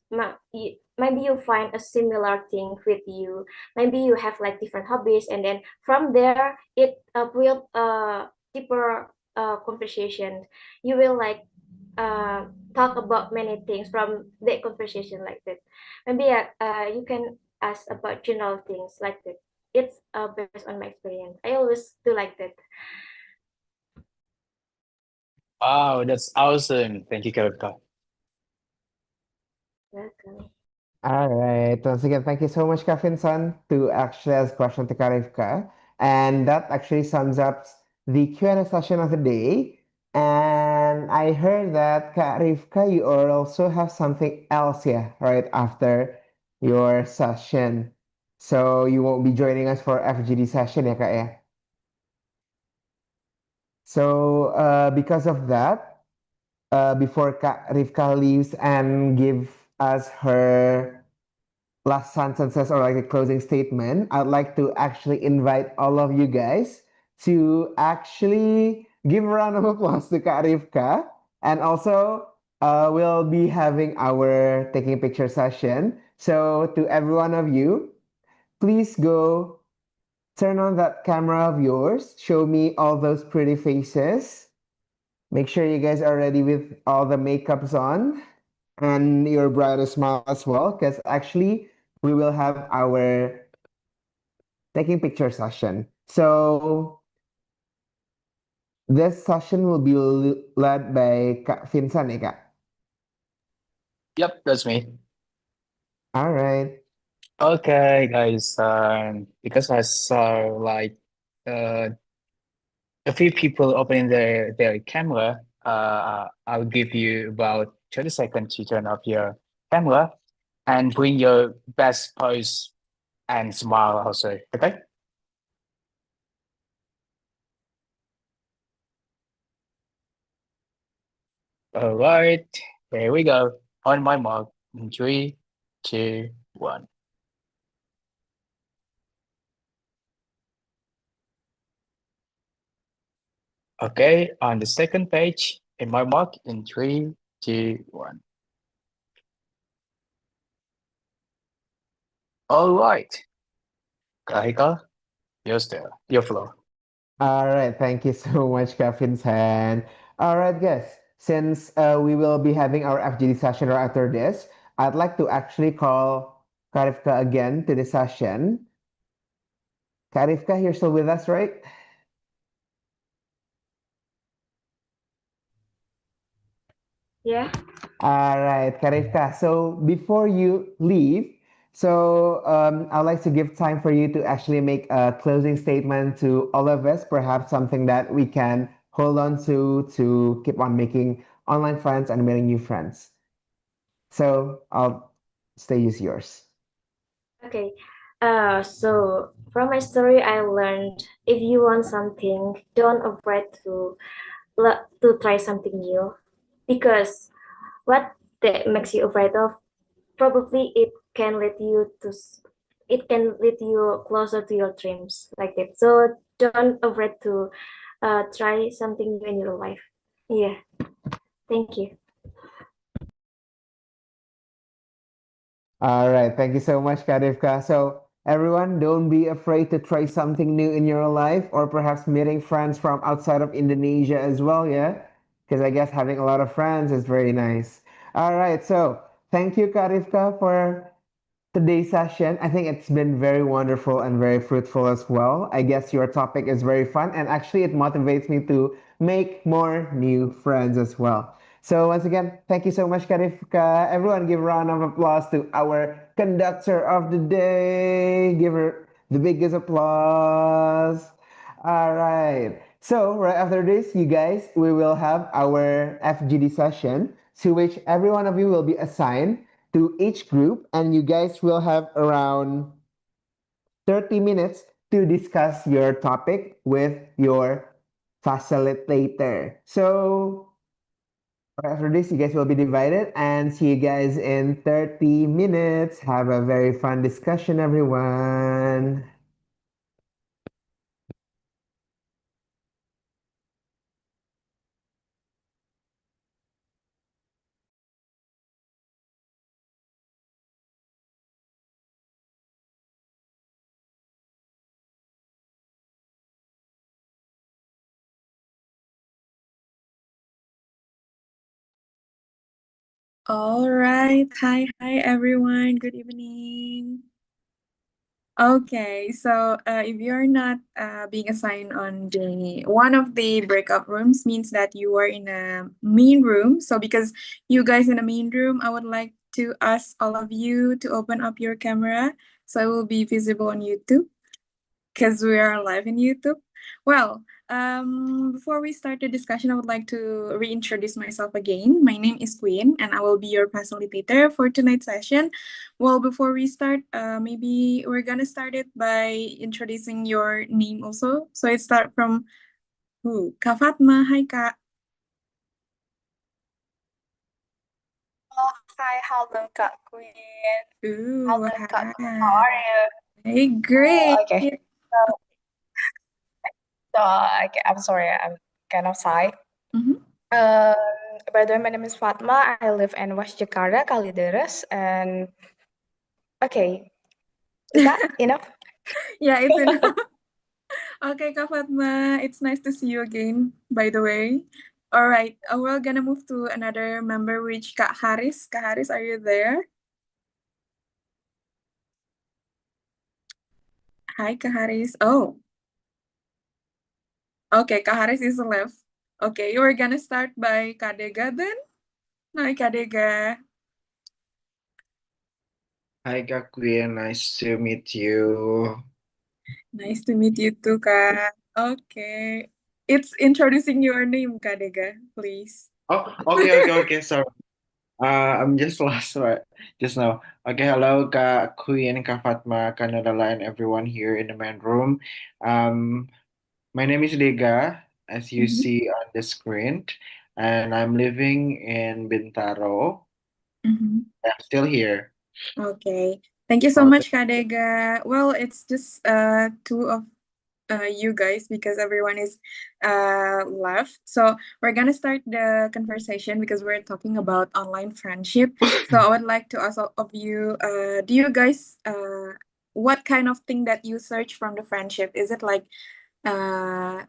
maybe you find a similar thing with you. Maybe you have like different hobbies, and then from there it will deeper conversation. You will like talk about many things from the conversation like that. Maybe you can ask about general things like that. It's based on my experience. I always do like that. Wow, that's awesome. Thank you, Kavita. Welcome. All right. Once again, thank you so much, Kafin-san, to actually ask question to Karifka. And that actually sums up the Q&A session of the day. And I heard that Karifka, you also have something else here right after your session. So you won't be joining us for FGD session, ya, Kak, ya? So because of that, before Kak Rifka leaves and give us her last sentences or like a closing statement, I'd like to actually invite all of you guys to actually give a round of applause to Kak Rifka and also we'll be having our taking picture session. So to every one of you, please go turn on that camera of yours. Show me all those pretty faces. Make sure you guys are ready with all the makeups on and your brightest smile as well, because actually we will have our taking picture session. So this session will be led by Kak Vincent, ya, Kak? Yep, that's me. All right. Okay, guys. Because I saw like uh, a few people opening their camera, I'll give you about 30 seconds to turn off your camera and bring your best pose and smile also. Okay. All right. Here we go. On my mark. In three, two, one. Okay. On the second page, in my mark. In three, two, one. All right. Kahika, your floor. All right, thank you so much, Kak Vincent. All right, guys, since we will be having our FGD session right after this, I'd like to actually call Karifka again to the session. Karifka, you're still with us, right? Yeah. All right, Karifka. So before you leave, I'd like to give time for you to actually make a closing statement to all of us, perhaps something that we can hold on to keep on making online friends and meeting new friends. So I'll stage is yours. Okay. So from my story, I learned if you want something, don't afraid to try something new, because what that makes you afraid of, probably it can lead you closer to your dreams like that. So don't afraid to try something new in your life. Yeah. Thank you. All right, thank you so much, Karifka. So, everyone, don't be afraid to try something new in your life or perhaps meeting friends from outside of Indonesia as well, yeah? Because I guess having a lot of friends is very nice. All right, so thank you, Karifka, for today's session. I think it's been very wonderful and very fruitful as well. I guess your topic is very fun and actually it motivates me to make more new friends as well. So once again, thank you so much, Karifka. Everyone give a round of applause to our conductor of the day. Give her the biggest applause. All right. So right after this, you guys, we will have our FGD session, to which every one of you will be assigned to each group, and you guys will have around 30 minutes to discuss your topic with your facilitator. So right after this, you guys will be divided, and see you guys in 30 minutes. Have a very fun discussion, everyone. All right. Hi, everyone. Good evening. Okay, so if you're not being assigned on the one of the breakout rooms, means that you are in a main room. So because you guys in a main room, I would like to ask all of you to open up your camera so it will be visible on YouTube, because we are live in YouTube. Well, before we start the discussion, I would like to reintroduce myself again. My name is Queen, and I will be your facilitator for tonight's session. Well, before we start, maybe we're gonna start it by introducing your name also. So it start from who? Kak Fatma. Hi, Kak. Oh, hi, hello, Kak Queen. Ooh, Hello, Kak. hi. How are you? Hey, great. Okay. So, okay, I'm sorry, I'm kind of shy. Mhm. Um, by the way, my name is Fatma. I live in West Jakarta, Kalideres, and okay, is that enough? Yeah, it's enough. Okay, Kak Fatma, it's nice to see you again, by the way. All right, we're gonna move to another member, which Kak Haris. Kak Haris, are you there? Hi, Kak Haris. Oh, okay, Kak Haris is left. Okay, we're gonna start by Kak Dega then. Hi, Kak Dega. Hi Kak Queen, nice to meet you. Nice to meet you too, Kak. Okay. It's introducing your name, Kak Dega, please. Oh, okay. Sorry. I'm just lost right just now. Okay, hello Kak Queen, Kak Fatma, Kak Nadala, and everyone here in the main room. Um, my name is Dega, as you Mhm. see on the screen, and I'm living in Bintaro. Mhm. I'm still here. Okay. Thank you so Okay. much, Kak Dega. Well, it's just two of you guys because everyone is left. So we're gonna start the conversation because we're talking about online friendship. So I would like to ask all of you, do you guys what kind of thing that you search from the friendship? Is it like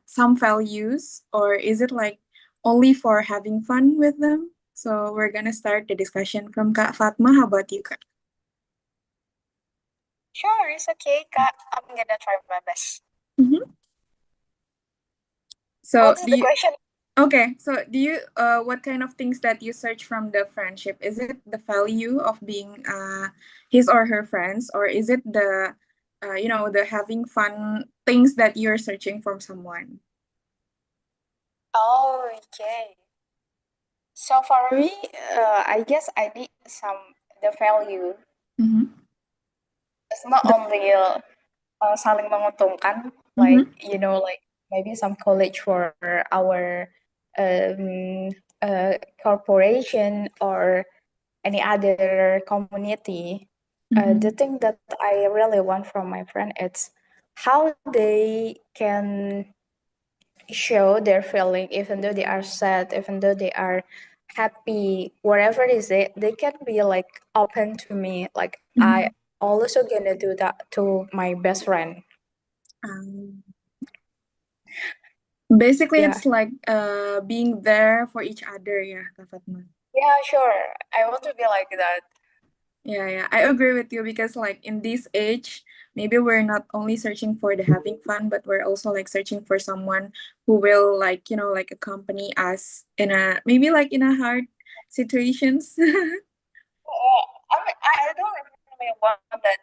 some values or is it like only for having fun with them? So we're gonna start the discussion from Kak Fatma. How about you, Kak? Sure, it's okay, Kak. I'm gonna try my best. Mhm. So What is do the you question? okay, so do you what kind of things that you search from the friendship? Is it the value of being his or her friends, or is it the the having fun things that you're searching from someone? Oh, okay. So for me, I guess I need some the value. Mm-hmm. It's not The, only saling menguntungkan, like mm-hmm. like maybe some college for our um, corporation or any other community. The Mm-hmm. thing that I really want from my friend is how they can show their feeling even though they are sad, even though they are happy, whatever it is, they can be like open to me. Like I Mm-hmm. also gonna do that to my best friend. Um, Basically, Yeah. it's like being there for each other, yeah, Kak Fatma. Yeah, sure. I want to be like that. Yeah, I agree with you because like in this age, maybe we're not only searching for the having fun, but we're also like searching for someone who will like, like accompany us in a maybe like in a hard situations. I don't really want that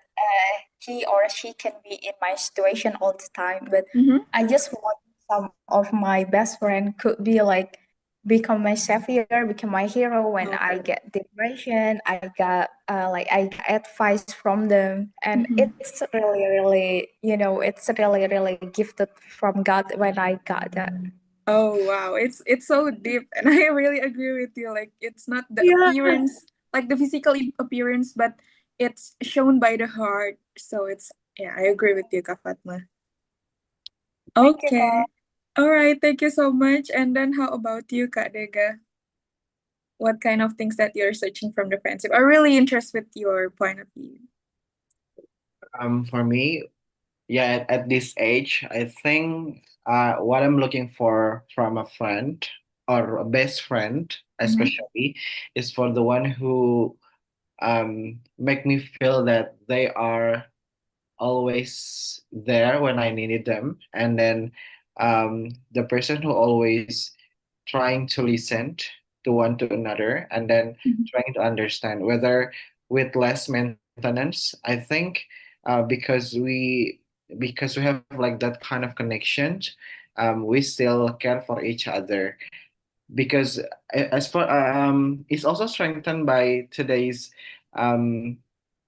he or she can be in my situation all the time, but Mm-hmm. I just want some of my best friend could be like become my savior, become my hero when I Okay. get depression. I got advice from them, and Mm-hmm. it's really, really, it's really, really gifted from God when I got that. Oh wow, it's so deep, and I really agree with you. Like it's not the Yeah. appearance, like the physical appearance, but it's shown by the heart. So it's yeah, I agree with you, Kak Fatma. Thank you, Okay. God. All right, thank you so much. And then how about you, Kak Dega? What kind of things that you're searching from the friendship? I'm really interested with your point of view. For me, yeah, at this age, I think what I'm looking for from a friend or a best friend, Mm-hmm. especially, is for the one who make me feel that they are always there when I needed them, and then the person who always trying to listen to one to another, and then trying to understand, whether with less maintenance. I think because we have like that kind of connection, we still care for each other because as for it's also strengthened by today's something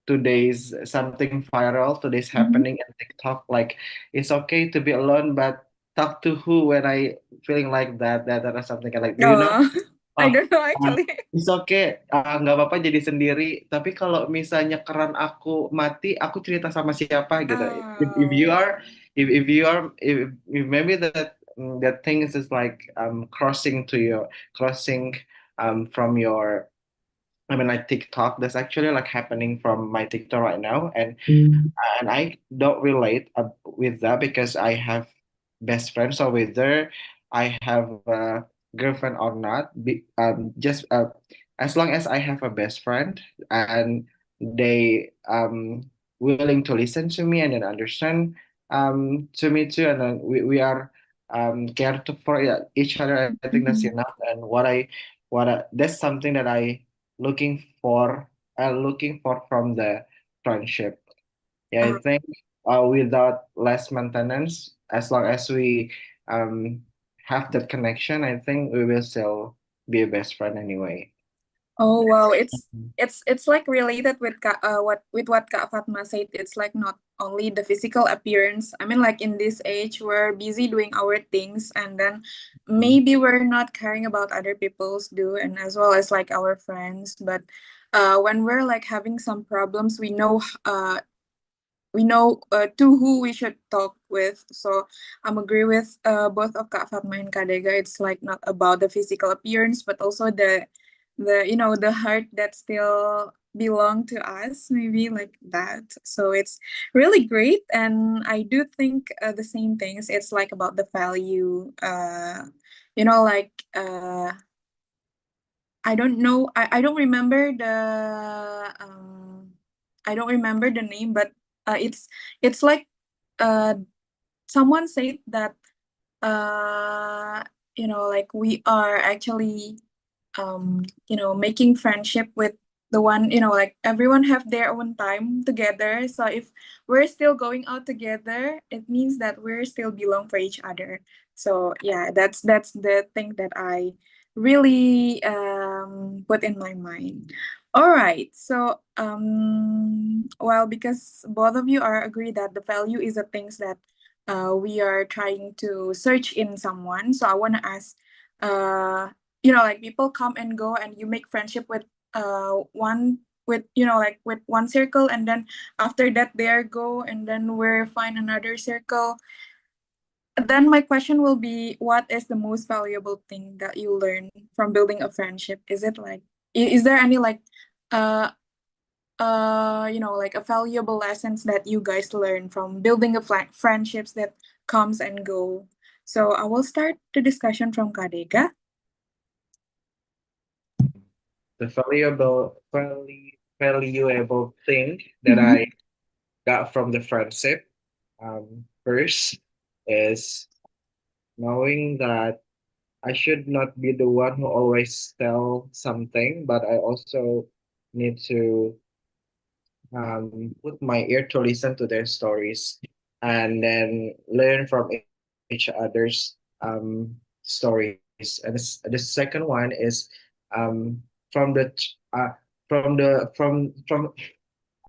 viral, today's Mm-hmm. happening in TikTok. Like it's okay to be alone, but talk to who when I feeling like that or something like. Do you know? Oh, I Oh, don't know actually. it's okay. Nggak apa-apa jadi sendiri. Tapi kalau misalnya keran aku mati, aku cerita sama siapa gitu. If you Oh. are, if maybe that thing is just like crossing to you, crossing from your, I mean, like TikTok. That's actually like happening from my TikTok right now, and I don't relate with that because I have best friends. So whether I have a girlfriend or not, just as long as I have a best friend and they willing to listen to me and then understand to me too, and then we are care to for each other. I think that's Mhm. enough. And that's something that I looking for. Looking for from the friendship. Yeah, I Uh, think without less maintenance, as long as we um have that connection, I think we will still be a best friend anyway. Oh wow, Mhm. it's like related with what Kak Fatma said. It's like not only the physical appearance. I mean, like in this age, we're busy doing our things, and then maybe we're not caring about other people's do, and as well as like our friends. But when we're like having some problems, we know to who we should talk with. So I'm agree with both of Kak Fatma and Kadega. It's like not about the physical appearance, but also the heart that still belong to us, maybe like that. So it's really great, and I do think the same things. It's like about the value. Like I don't know. I don't remember the name, but it's like uh someone said that uh like we are actually making friendship with the one, like everyone have their own time together. So if we're still going out together, it means that we're still belong for each other. So yeah, that's the thing that I really put in my mind. All right, so well, because both of you are agree that the value is the things that we are trying to search in someone. So I want to ask, like people come and go, and you make friendship with one with like with one circle, and then after that there go, and then we find another circle. Then my question will be, what is the most valuable thing that you learn from building a friendship? Is it like is there any like uh like a valuable lessons that you guys learn from building a friendships that comes and go? So I will start the discussion from Kadega. The valuable thing that Mm-hmm. I got from the friendship, first is knowing that I should not be the one who always tell something, but I also need to put my ear to listen to their stories and then learn from each other's stories. And the second one is from the from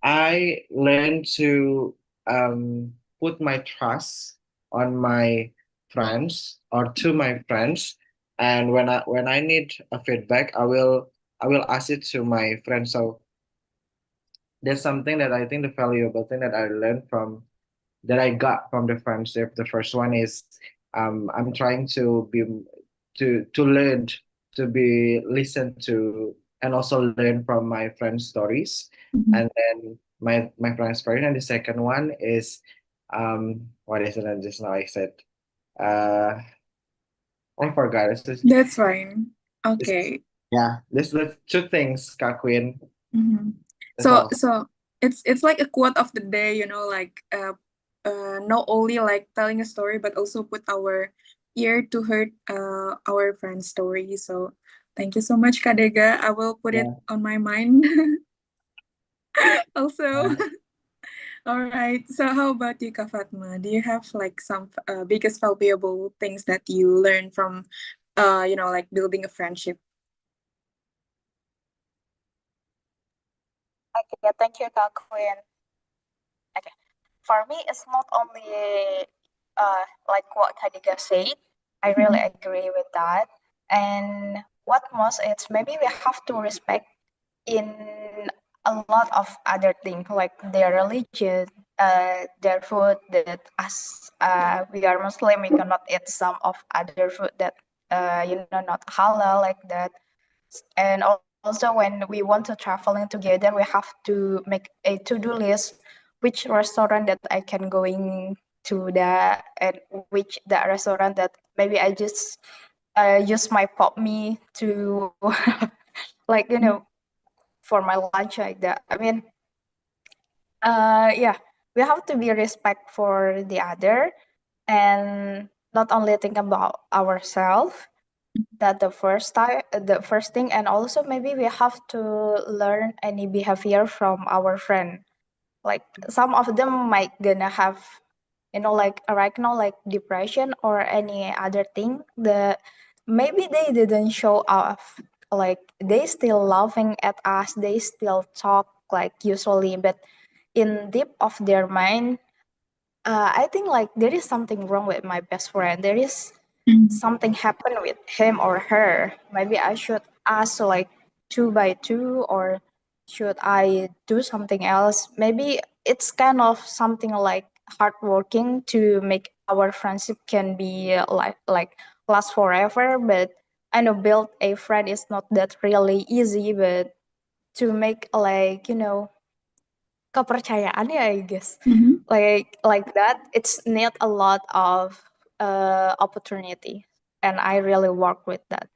I learned to put my trust on my friends or to my friends, and when I need a feedback, I will ask it to my friends. So there's something that I think the valuable thing that I learned from that I got from the friendship. The first one is I'm trying to learn to be listened to and also learn from my friends' stories. Mm-hmm. And then my friend's story. And the second one is what is it? I just now I said uh I forgot. That's fine. It's Okay. yeah. This two things, Kak Queen. Mm-hmm. That's So all. so it's like a quote of the day, like not only like telling a story, but also put our ear to hear our friend's story. So thank you so much, Kadega. I will put it Yeah. on my mind also. Yeah. All right. So how about you, Kak Fatma? Do you have like some biggest valuable things that you learn from like building a friendship? Okay, thank you, Kak Queen. Okay, for me, it's not only like what Kadiga said. I really Mhm. agree with that. And what most it's maybe we have to respect in a lot of other things like their religion, their food. That as we are Muslim, we cannot eat some of other food that not halal like that. And also when we want to traveling together, we have to make a to-do list, which restaurant that I can going to the, and which the restaurant that maybe I just use my pop me to like for my lunch like that. I mean, yeah, we have to be respect for the other and not only think about ourselves. That the first thing, and also maybe we have to learn any behavior from our friend. Like some of them might gonna have, like right now, like depression or any other thing. The maybe they didn't show off. Like they still laughing at us. They still talk like usually, but in deep of their mind, I think like there is something wrong with my best friend. There is Mhm. something happened with him or her. Maybe I should ask like two by two, or should I do something else? Maybe it's kind of something like hardworking to make our friendship can be like last forever. But I know build a friend is not that really easy, but to make like kepercayaan ya, I guess. Mhm. Like that, it's need a lot of opportunity, and I really work with that.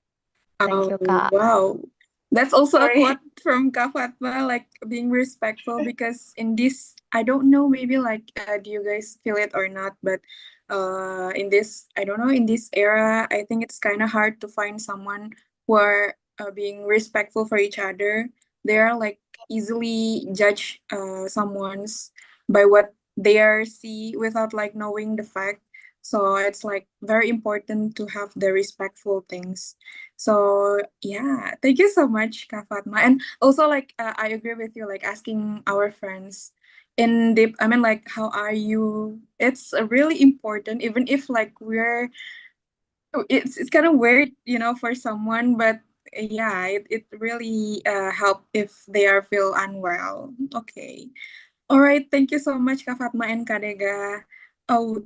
Thank Oh, you, Kak. wow. That's also a Sorry. quote from Kak Fatma, like being respectful, because in this, I don't know, maybe like, do you guys feel it or not? But in this, I don't know, in this era, I think it's kind of hard to find someone who are being respectful for each other. They are like easily judge someone's by what they are see without like knowing the fact. So it's like very important to have the respectful things. So yeah, thank you so much, Kak Fatma. And also like I agree with you, like asking our friends in deep. I mean, like, how are you? It's really important, even if like it's kind of weird, for someone, but yeah, it really help if they are feel unwell. Okay. All right, thank you so much, Kak Fatma and Kadega. Oh,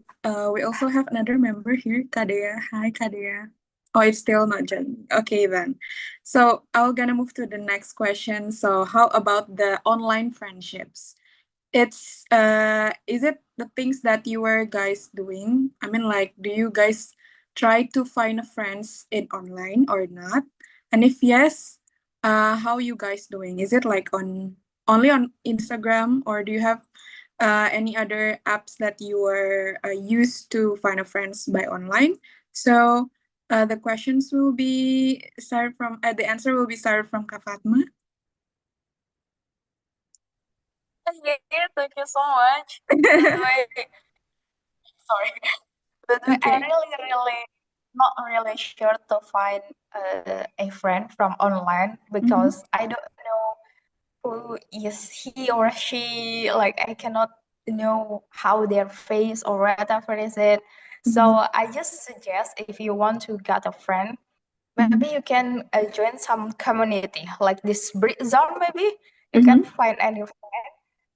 we also have another member here, Kadea. Hi, Kadea. Oh, it's still not joining. Okay, then. So I'm gonna move to the next question. So, how about the online friendships? It's is it the things that you were guys doing? I mean, like, do you guys try to find friends in online or not? And if yes, how you guys doing? Is it like on only on Instagram, or do you have any other apps that you were used to find a friends by online? So the questions will be started from the answer will be started from Kak Fatma. Yeah, thank you so much. By the way, sorry. By the way, I Okay. really not really sure to find a friend from online Mm-hmm. because I don't know who is he or she. Like I cannot know how their face or whatever is it. Mm-hmm. So I just suggest if you want to get a friend, maybe Mm-hmm. you can join some community like this Britzone. Maybe you can Mm-hmm. find any friend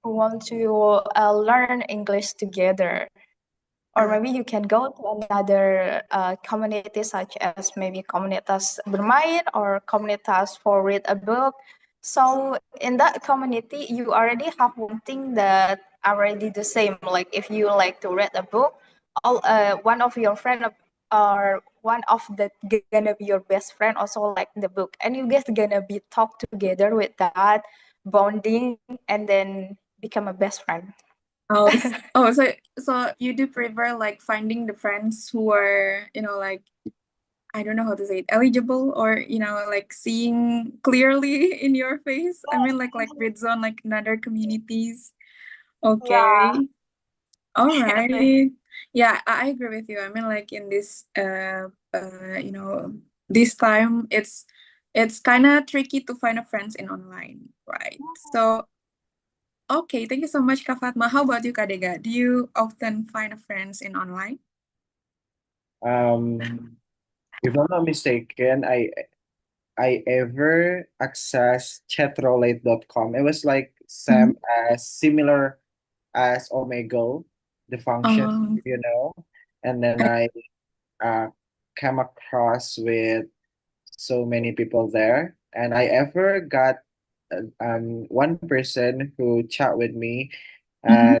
who want to learn English together. Or Uh, maybe you can go to another community such as maybe komunitas bermain or komunitas for read a book. So in that community, you already have one thing that already the same. Like if you like to read a book, one of your friend or one of the gonna be your best friend also like the book, and you guys gonna be talk together with that bonding, and then become a best friend. so you do prefer like finding the friends who are, like, I don't know how to say it, eligible, or like seeing clearly in your face. I mean, like Britzone, like in other communities. Yeah. Okay. All right. Yeah, I agree with you. I mean, like in this this time it's kind of tricky to find a friends in online, right? So okay, thank you so much, Kak Fatma. How about you, Kak Dega? Do you often find friends in online? Um, if I'm not mistaken, I ever accessed chatroulette.com. It was like Mhm. similar as Omegle, the function, Um, and then I, I came across with so many people there, and I ever got one person who chat with me, Mm-hmm. and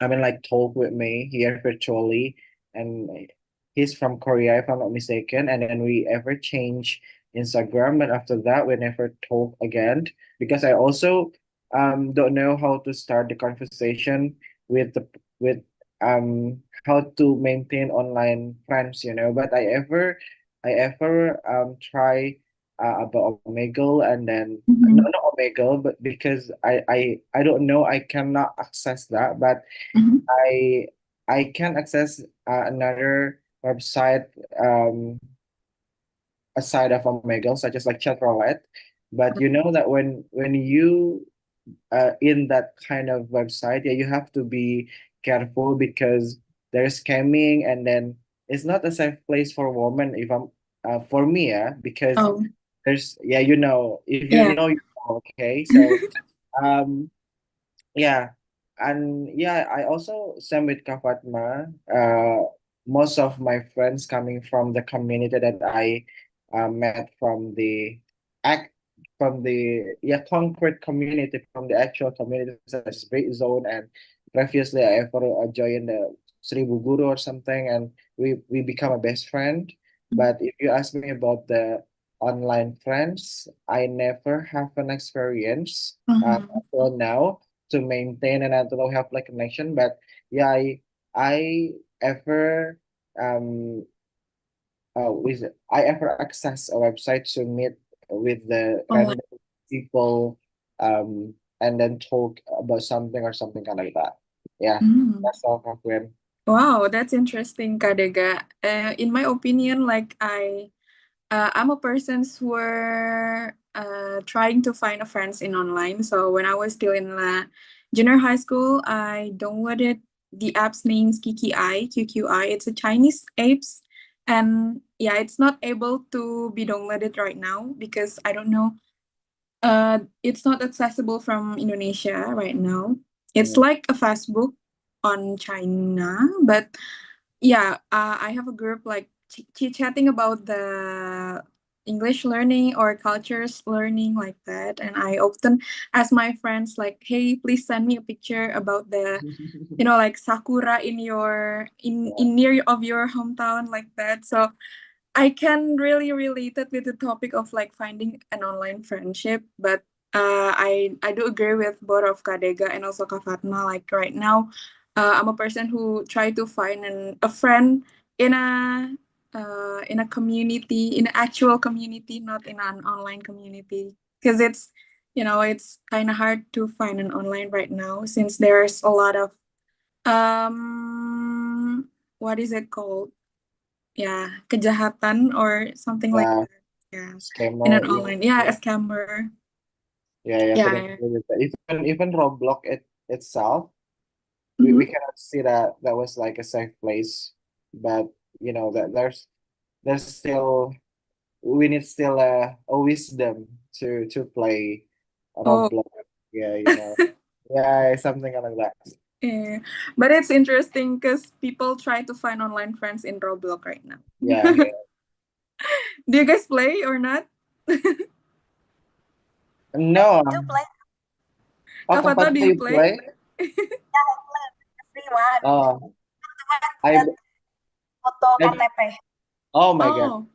I mean, like talk with me here virtually, and he's from Korea, if I'm not mistaken. And then we ever change Instagram, but after that, we never talk again because I also don't know how to start the conversation with the with how to maintain online friends, you know. But I ever try about Omegle, and then Mm-hmm. not Omegle, but because I don't know, I cannot access that, but Mm-hmm. I I can access another website aside of Omegle, such as like Chatroulette. But you know that when you in that kind of website, yeah, you have to be careful because there's scamming, and then it's not a safe place for women. If I'm for me, yeah, because Oh, there's yeah, you know, if you yeah. know, you know, okay, so um yeah, and yeah, I also same with Kak Fatma. Most of my friends coming from the community that I met from the act from the yeah concrete community, from the actual community such as Britzone, and previously I ever joined the Seribu Guru or something, and we become a best friend. But if you ask me about the online friends, I never have an experience Uh-huh. until now to maintain and until we have like connection. But yeah, I ever um with I ever access a website to meet with the Online. random people and then talk about something or something kind of like that. Yeah, Mm. that's all, Kakwen. Wow, that's interesting, Kadega. In my opinion, I'm a person who were trying to find a friends in online. So when I was still in junior high school, I downloaded the app's names QQI. It's a Chinese apps, and yeah, it's not able to be downloaded right now because I don't know. It's not accessible from Indonesia right now. It's Mm, like a Facebook on China, but yeah, I have a group like chit-chatting about the English learning or cultures learning like that, and I often ask my friends like, "Hey, please send me a picture about the like sakura in your yeah, in near of your hometown like that." So I can really relate it with the topic of like finding an online friendship, but I do agree with both of Kadega and also Kak Fatma. Like right now, I'm a person who try to find a friend in a community, in an actual community, not in an online community, because it's kind of hard to find an online right now since there's a lot of what is it called? Yeah, kejahatan or something like yeah, that. Yeah, in scammer, an yeah, online. Yeah, a scammer. yeah, yeah. Yeah, Couldn't yeah. agree with that. Even Roblox itself, we Mm-hmm. cannot see that that was like a safe place, but you know that there's still we need still a wisdom to play Oh, Roblox. Yeah, you know. Yeah, something like that. yeah. But it's interesting because people try to find online friends in Roblox right now. Yeah, yeah. Do you guys play or not? No, I do play oh, Kak Fatma, do Fatma, you you play? play? everyone. Oh, I That foto I KTP. oh my God. Oh,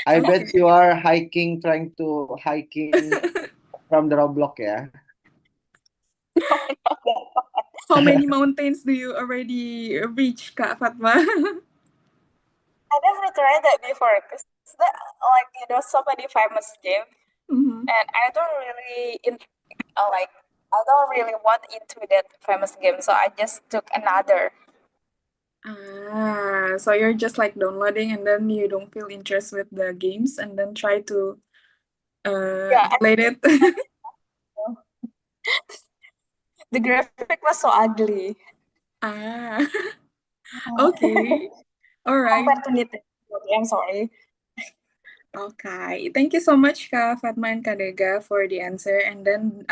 I bet okay. you are hiking, trying to hiking from the Roblox, yeah. How many mountains do you already reach, Kak Fatma? I never tried that before because that like so many famous games, Mm-hmm. and I don't really like I don't really want into that famous game, so I just took another. So you're just like downloading and then you don't feel interest with the games and then try to Yeah, delete it. the graphic was so ugly Ah, okay. All right. compared to Nintendo. I'm sorry. Okay. Thank you so much, Kak Fatma and Kadega, for the answer. And then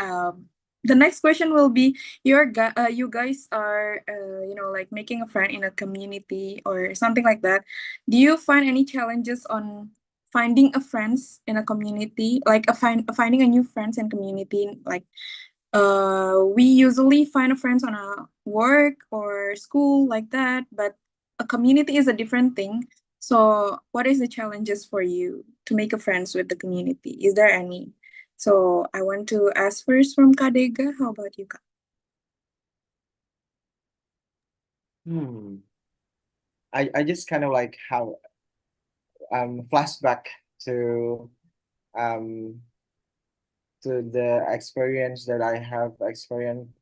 the next question will be you guys are like making a friend in a community or something like that. Do you find any challenges on finding a friends in a community, like finding a new friends and community, like we usually find a friends on a work or school like that, but a community is a different thing. So what is the challenges for you to make a friends with the community? Is there any? So I want to ask first from Kadega. How about you, Kak? Hmm. I just kind of like how flashback to um to the experience that I have experienced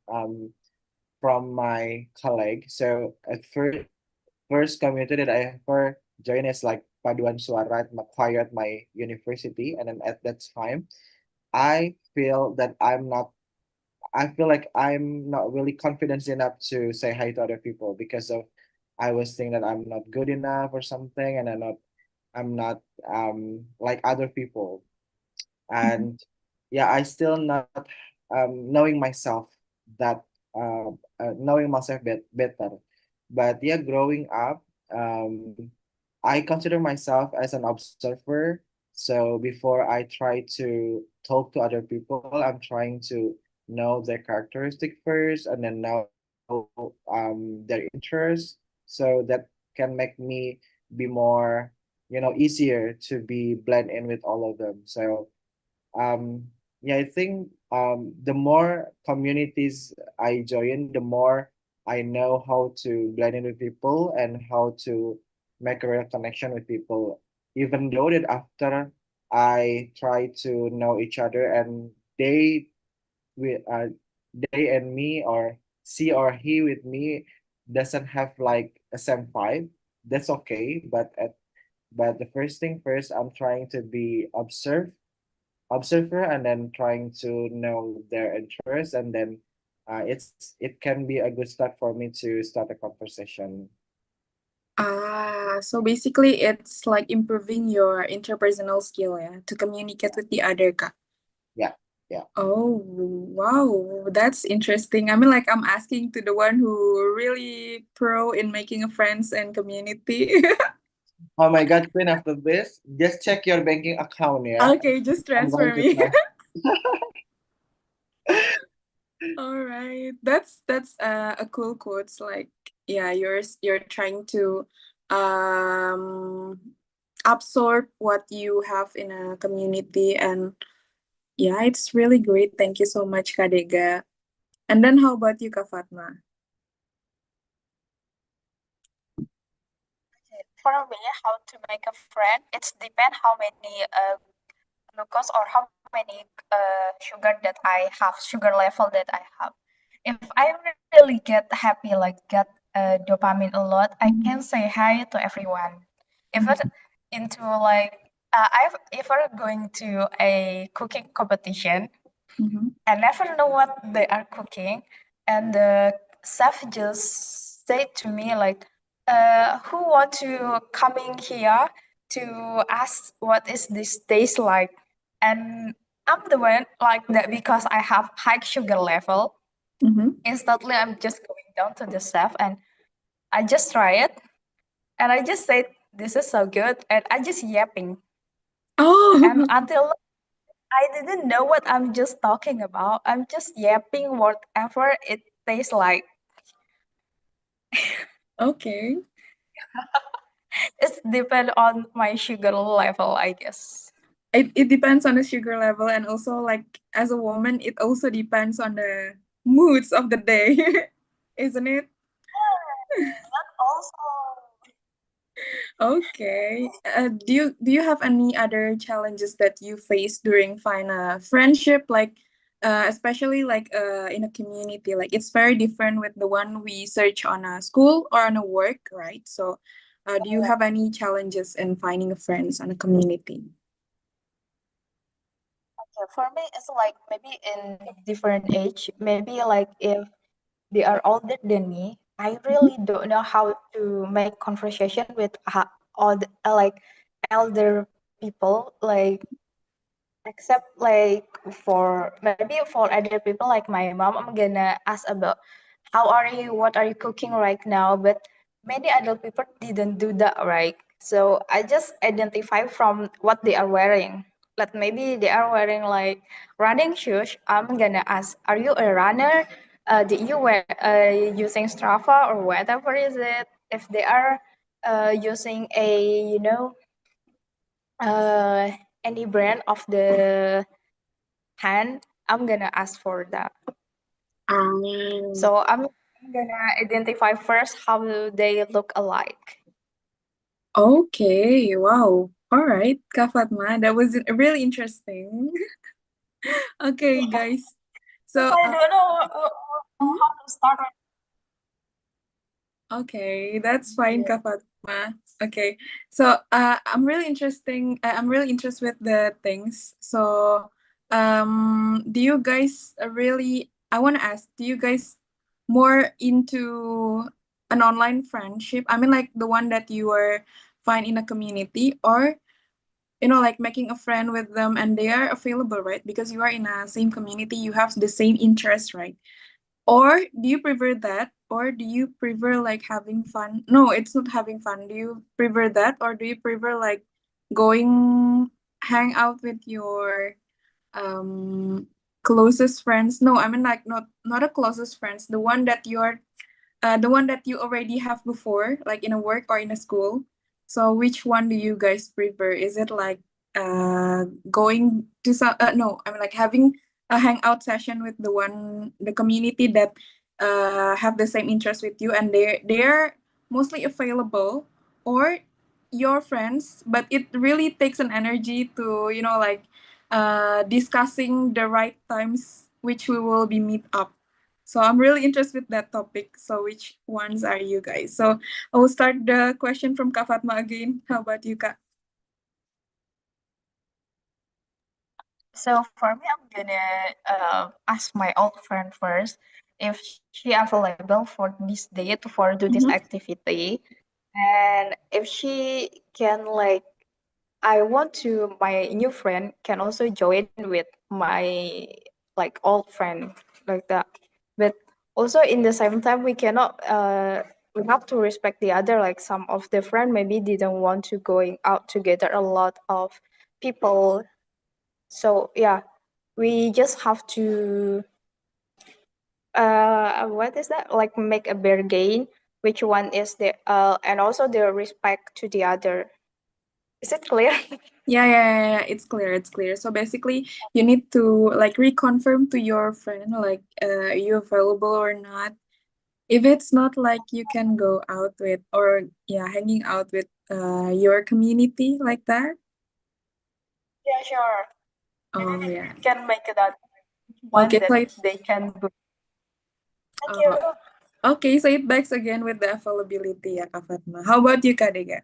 from my colleague. So at first community that I ever joined is like Paduan Suara at choir at my university, and then at that time, I feel that I feel like I'm not really confident enough to say hi to other people because of I was thinking that I'm not good enough or something, and I'm not like other people. And yeah, I still not knowing myself that knowing myself better. But yeah, growing up, I consider myself as an observer. So before I try to talk to other people, I'm trying to know their characteristic first, and then know their interests, so that can make me be more, easier to be blend in with all of them. So yeah, I think the more communities I join, the more I know how to blend in with people and how to make a real connection with people. Even though that after I try to know each other and they with they and me, or she or he with me doesn't have like a same vibe, that's okay. But the first thing first, I'm trying to be observer, and then trying to know their interests, and then it can be a good start for me to start a conversation. So basically it's like improving your interpersonal skill, yeah, to communicate with the other, Kak. Yeah, yeah. Oh, wow, that's interesting. I mean, like I'm asking to the one who really pro in making a friends and community. Oh my God, Queen, after this, just check your banking account, yeah. Okay, just I'm transfer going to me. try. All right. That's a cool quotes, like yeah, you're trying to um absorb what you have in a community, and yeah, it's really great. Thank you so much, Kadega. And then how about you, Kak Fatma? For me, how to make a friend, it's depend how many glucose or how many sugar that I have, sugar level that I have. If I really get happy, like get dopamine a lot, I can say hi to everyone. If it into like I've ever going to a cooking competition, I never know what they are cooking, and the chef just said to me like, "Who want to coming here to ask what is this taste like?" And I'm the one like that because I have high sugar level. Instantly, I'm just going down to the chef and I just try it, and I just said, "This is so good," and I just yapping, and Oh, until I didn't know what I'm just talking about. I'm just yapping whatever it tastes like. okay. It's depend on my sugar level, I guess. It depends on the sugar level, and also like as a woman, it also depends on the moods of the day, isn't it? That also. Okay. Do you have any other challenges that you face during find a friendship, like especially like in a community? Like it's very different with the one we search on a school or on a work, right? So, do you have any challenges in finding friends on a community? Okay, for me, it's like maybe in different age. Maybe like if they are older than me, I really don't know how to make conversation with all like elder people. Like except like for maybe for other people like my mom, I'm gonna ask about how are you, what are you cooking right now. But many other people didn't do that, right? So I just identify from what they are wearing. Like maybe they are wearing like running shoes. I'm gonna ask, are you a runner? Did you wear using Strava or whatever is it? If they are using a uh, any brand of the hand, I'm gonna ask for that. Um, So I'm gonna identify first how they look alike. okay, wow. All right, Kak Fatma, that was really interesting. Okay, guys. Because So, I don't know mhm. how to start. Okay, that's fine, Yeah. Kak Fatma. Okay, so I'm really interesting. I'm really interested with the things. So, do you guys really? I want to ask, do you guys more into an online friendship? I mean, like the one that you are find in a community, or like making a friend with them and they are available, right? Because you are in a same community, you have the same interest, right? Or do you prefer that? Or do you prefer like having fun? No, it's not having fun. Do you prefer that? Or do you prefer like going hang out with your um closest friends? No, I mean like not a closest friends, the one that you already have before, like in a work or in a school. So which one do you guys prefer? Is it like going to some no, I mean like having a hangout session with the community that have the same interest with you and they're mostly available, or your friends, but it really takes an energy to, like discussing the right times which we will be meet up. So I'm really interested with that topic. So which ones are you guys? So I will start the question from Kak Fatma again. How about you, Kak? So for me, I'm gonna ask my old friend first if she available for this day for do this Mm-hmm. activity, and if she can like, I want to my new friend can also join with my like old friend like that. But also in the same time, we cannot we have to respect the other. Like some of the friend maybe didn't want to going out together a lot of people. So yeah, we just have to what is that, like make a bargain which one is the and also the respect to the other. Is it clear? Yeah, it's clear, it's clear. So basically, you need to like reconfirm to your friend, like, are you available or not? If it's not like you can go out with, or yeah, hanging out with your community like that. Yeah, sure. Maybe Oh yeah. we can make it that one Okay, that so it, they can book. Thank uh, you. okay, so it backs again with the availability, ya, Kak Fatma. How about you, Kak Dega?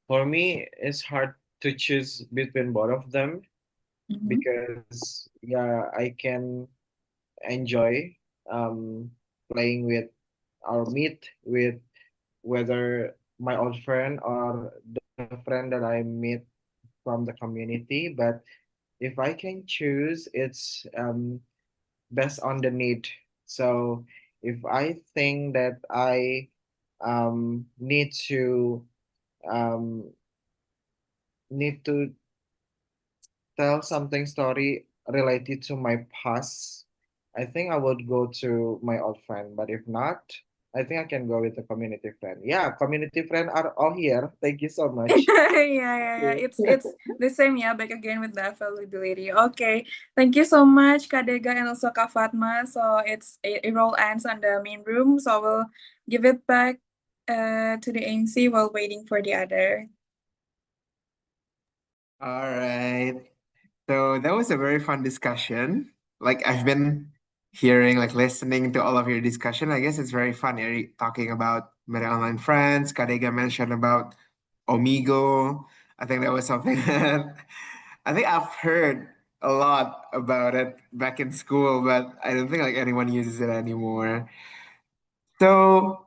For me, it's hard to choose between both of them Mm-hmm. because yeah, I can enjoy playing with or meet with whether my old friend or the friend that I meet from the community. But if I can choose, it's based on the need. So if I think that I need to um, need to tell something story related to my past, I think I would go to my old friend. But if not, I think I can go with the community friend. Yeah, community friend are all here. Thank you so much. Yeah. It's the same, yeah, back again with the availability. Okay. Thank you so much, Kak Dega and also Kak Fatma. So it all ends on the main room. So we'll give it back to the MC while waiting for the other. All right. So that was a very fun discussion. Like I've been hearing, like listening to all of your discussion. I guess it's very fun talking about my online friends. Kadega mentioned about Omigo. I think that was something that I think I've heard a lot about it back in school, but I don't think like anyone uses it anymore. So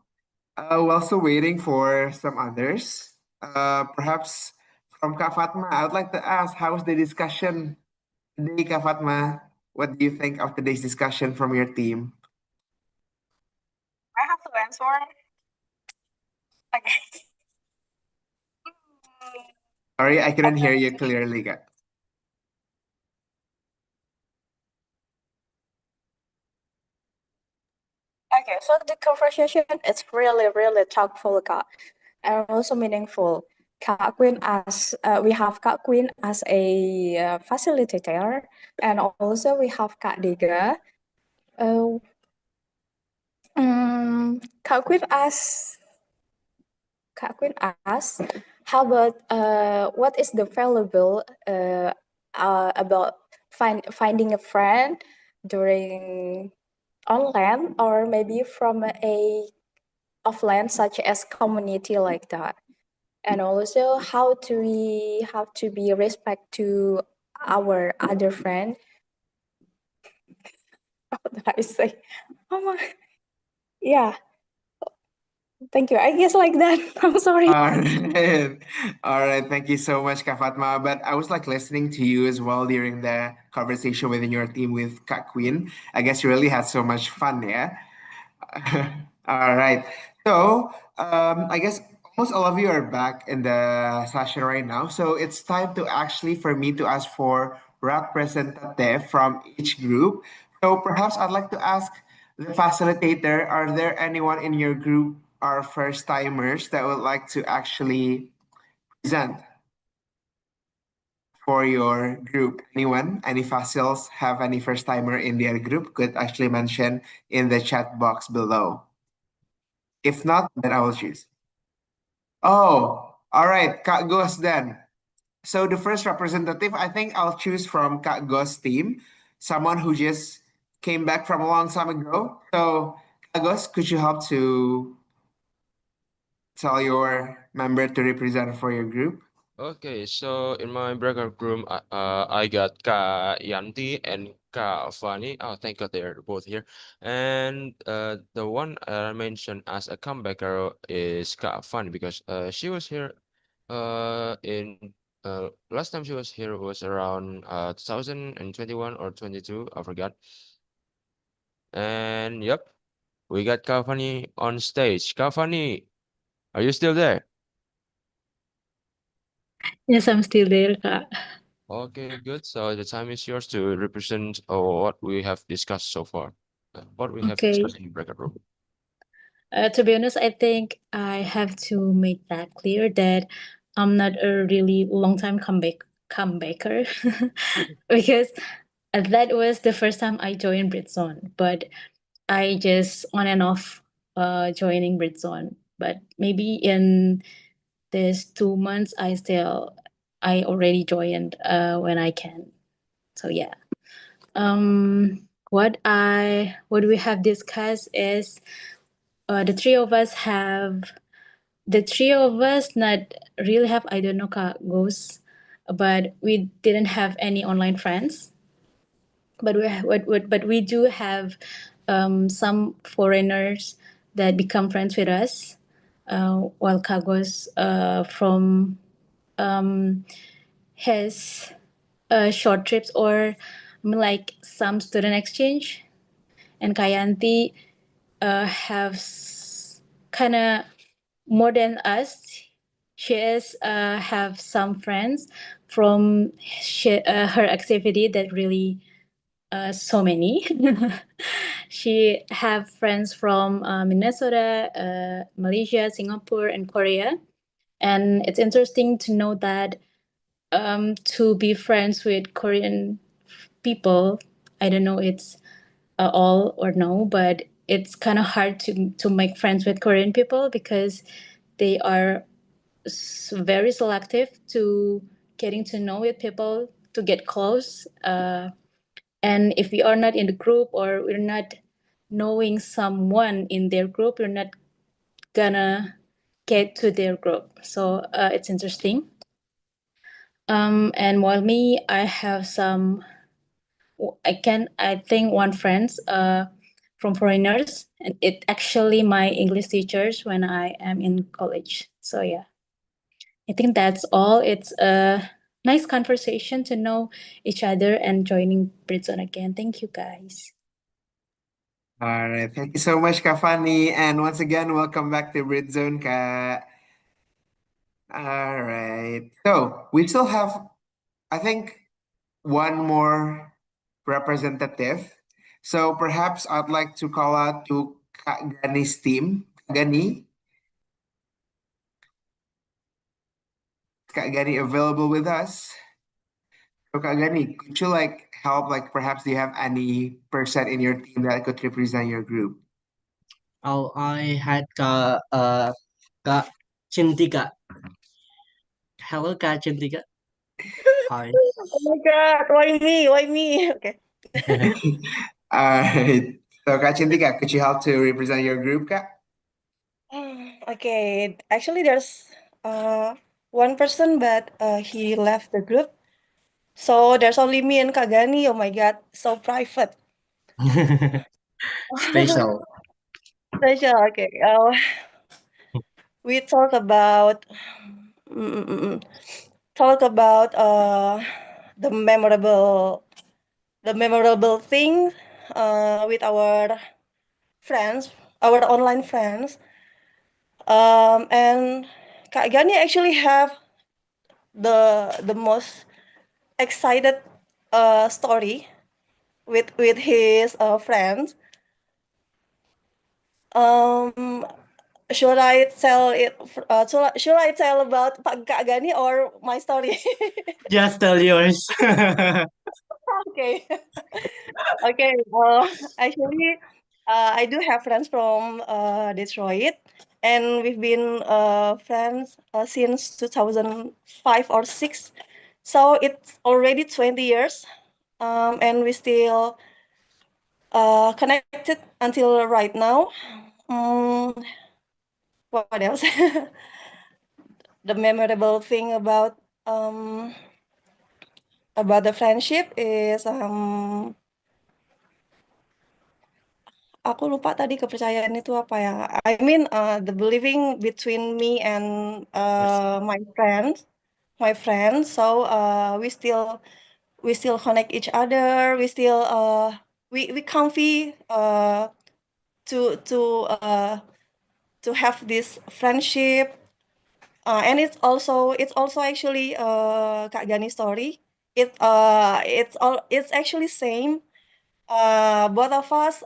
we're also waiting for some others. Perhaps from Kak Fatma, I would like to ask, how was the discussion today, Kak Fatma? What do you think of today's discussion from your team? I have to answer. Okay. Sorry, I couldn't hear you clearly, guys. Okay, so the conversation is really, really thoughtful, Kak, and also meaningful. Kak Queen as we have Kak Queen as a facilitator, and also we have Kak Diga. Uh, Kak Queen as Kak Queen asks, how about what is the valuable about finding a friend during online or maybe from a offline such as community like that, and also how do we have to be respect to our other friend. What did I say? Oh my, yeah. Thank you. I guess like that. I'm sorry. All right. All right. Thank you so much, Kak Fatma. But I was like listening to you as well during the conversation within your team with Kak Queen. I guess you really had so much fun, yeah? All right. So I guess almost all of you are back in the session right now. So it's time to actually for me to ask for representative from each group. So perhaps I'd like to ask the facilitator, are there anyone in your group or first timers that would like to actually present for your group? Anyone? Any facils have any first timer in their group could actually mention in the chat box below. If not, then I will choose. Oh, all right, Kak Gos then. So the first representative, I think I'll choose from Kak Gos team, someone who just came back from a long time ago. So Kak Gos, could you help to tell your member to represent for your group? Okay, so in my breakout room, I got Ka Yanti and Ka Fani. Oh, thank God they're both here. And the one I mentioned as a comebacker is Ka Fani because she was here in last time she was here was around 2021 or 22, I forgot. And yep, we got Ka Fani on stage. Ka Fani, are you still there? Yes, I'm still there, Kak. Okay, good. So the time is yours to represent what we have discussed so far, what we have Okay. discussed in the breakout room. To be honest, I think I have to make that clear that I'm not a really long time comebacker because that was the first time I joined Britzone, but I just on and off joining Britzone. But maybe in this 2 months, I already joined when I can. So yeah. What we have discussed is the three of us not really have, I don't know, goals, but we didn't have any online friends. But but we do have some foreigners that become friends with us. While Kagos from his short trips or like some student exchange, and Kayanti have kind of more than us. She is have some friends from her activity that really so many. She have friends from Minnesota, Malaysia, Singapore, and Korea. And it's interesting to know that to be friends with Korean people, I don't know it's all or no, but it's kind of hard to make friends with Korean people because they are very selective to getting to know with people to get close. And if we are not in the group or we're not knowing someone in their group, we're not gonna get to their group. So it's interesting. And while me, I have some. I think one friends from foreigners, and it actually my English teachers when I am in college. So yeah, I think that's all. It's a nice conversation to know each other and joining Britzone again. Thank you guys. All right. Thank you so much, Kafani. And once again, welcome back to Britzone, Ka. All right. So we still have, I think, one more representative. So perhaps I'd like to call out to Kak Gani's team. Gani, Kak Gani available with us? So Kak Gani, could you like help, like perhaps do you have any person in your team that could represent your group? Oh, I had Kak Cintika. Hello, Kak Cintika. Hi. Oh my God, why me? Why me? Okay. All right. So Kak Cintika, could you help to represent your group, Kak? Okay, actually, there's one person, but he left the group. So there's only me and Kagani. Oh my God, so private. Special. Special. Okay. We talk about mm, mm, mm, mm. talk about the memorable the memorable thing with our friends, our online friends. And Kak Gani actually have the most excited story with his friends. Um, should I tell it? Should I tell about Pak Kak Gani or my story? Just tell yours. Okay. Okay. Actually, I do have friends from Detroit, and we've been friends since 2005 or six. So it's already 20 years, and we still connected until right now. Mm, what else? The memorable thing about the friendship is aku lupa tadi kepercayaan itu apa ya. I mean the believing between me and my friends. So we still connect each other. We still we comfy to to have this friendship. And it's also actually Kak Gani story. It's actually same. Both of us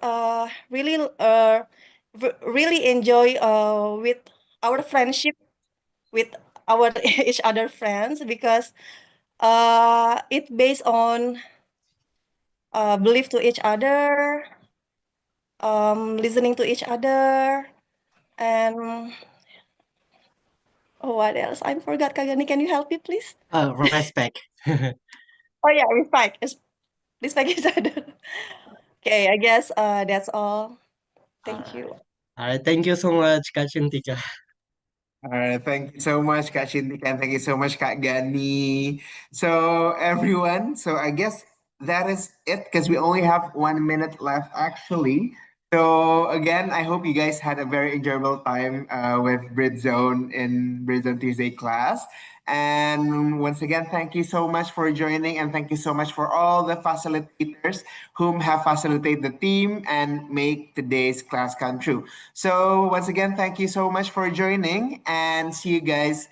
really enjoy with our friendship with our each other friends because it based on belief to each other, listening to each other, and oh, what else? I forgot, Kagani. Can you help me, please? Respect. Oh yeah, respect each other. Okay, I guess that's all. Thank you. All right, thank you so much, Kak Cintika. All right, thank you so much, Kak Shintika, and thank you so much, Kak Gani. So, everyone, so I guess that is it because we only have 1 minute left, actually. So, again, I hope you guys had a very enjoyable time with Britzone in Britzone Tuesday class. And once again, thank you so much for joining, and thank you so much for all the facilitators whom have facilitated the team and make today's class come true. So once again, thank you so much for joining, and see you guys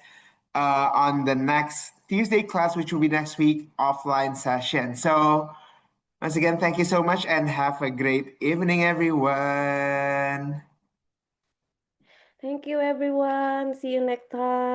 on the next Tuesday class, which will be next week offline session. So once again, thank you so much, and have a great evening, everyone. Thank you, everyone. See you next time.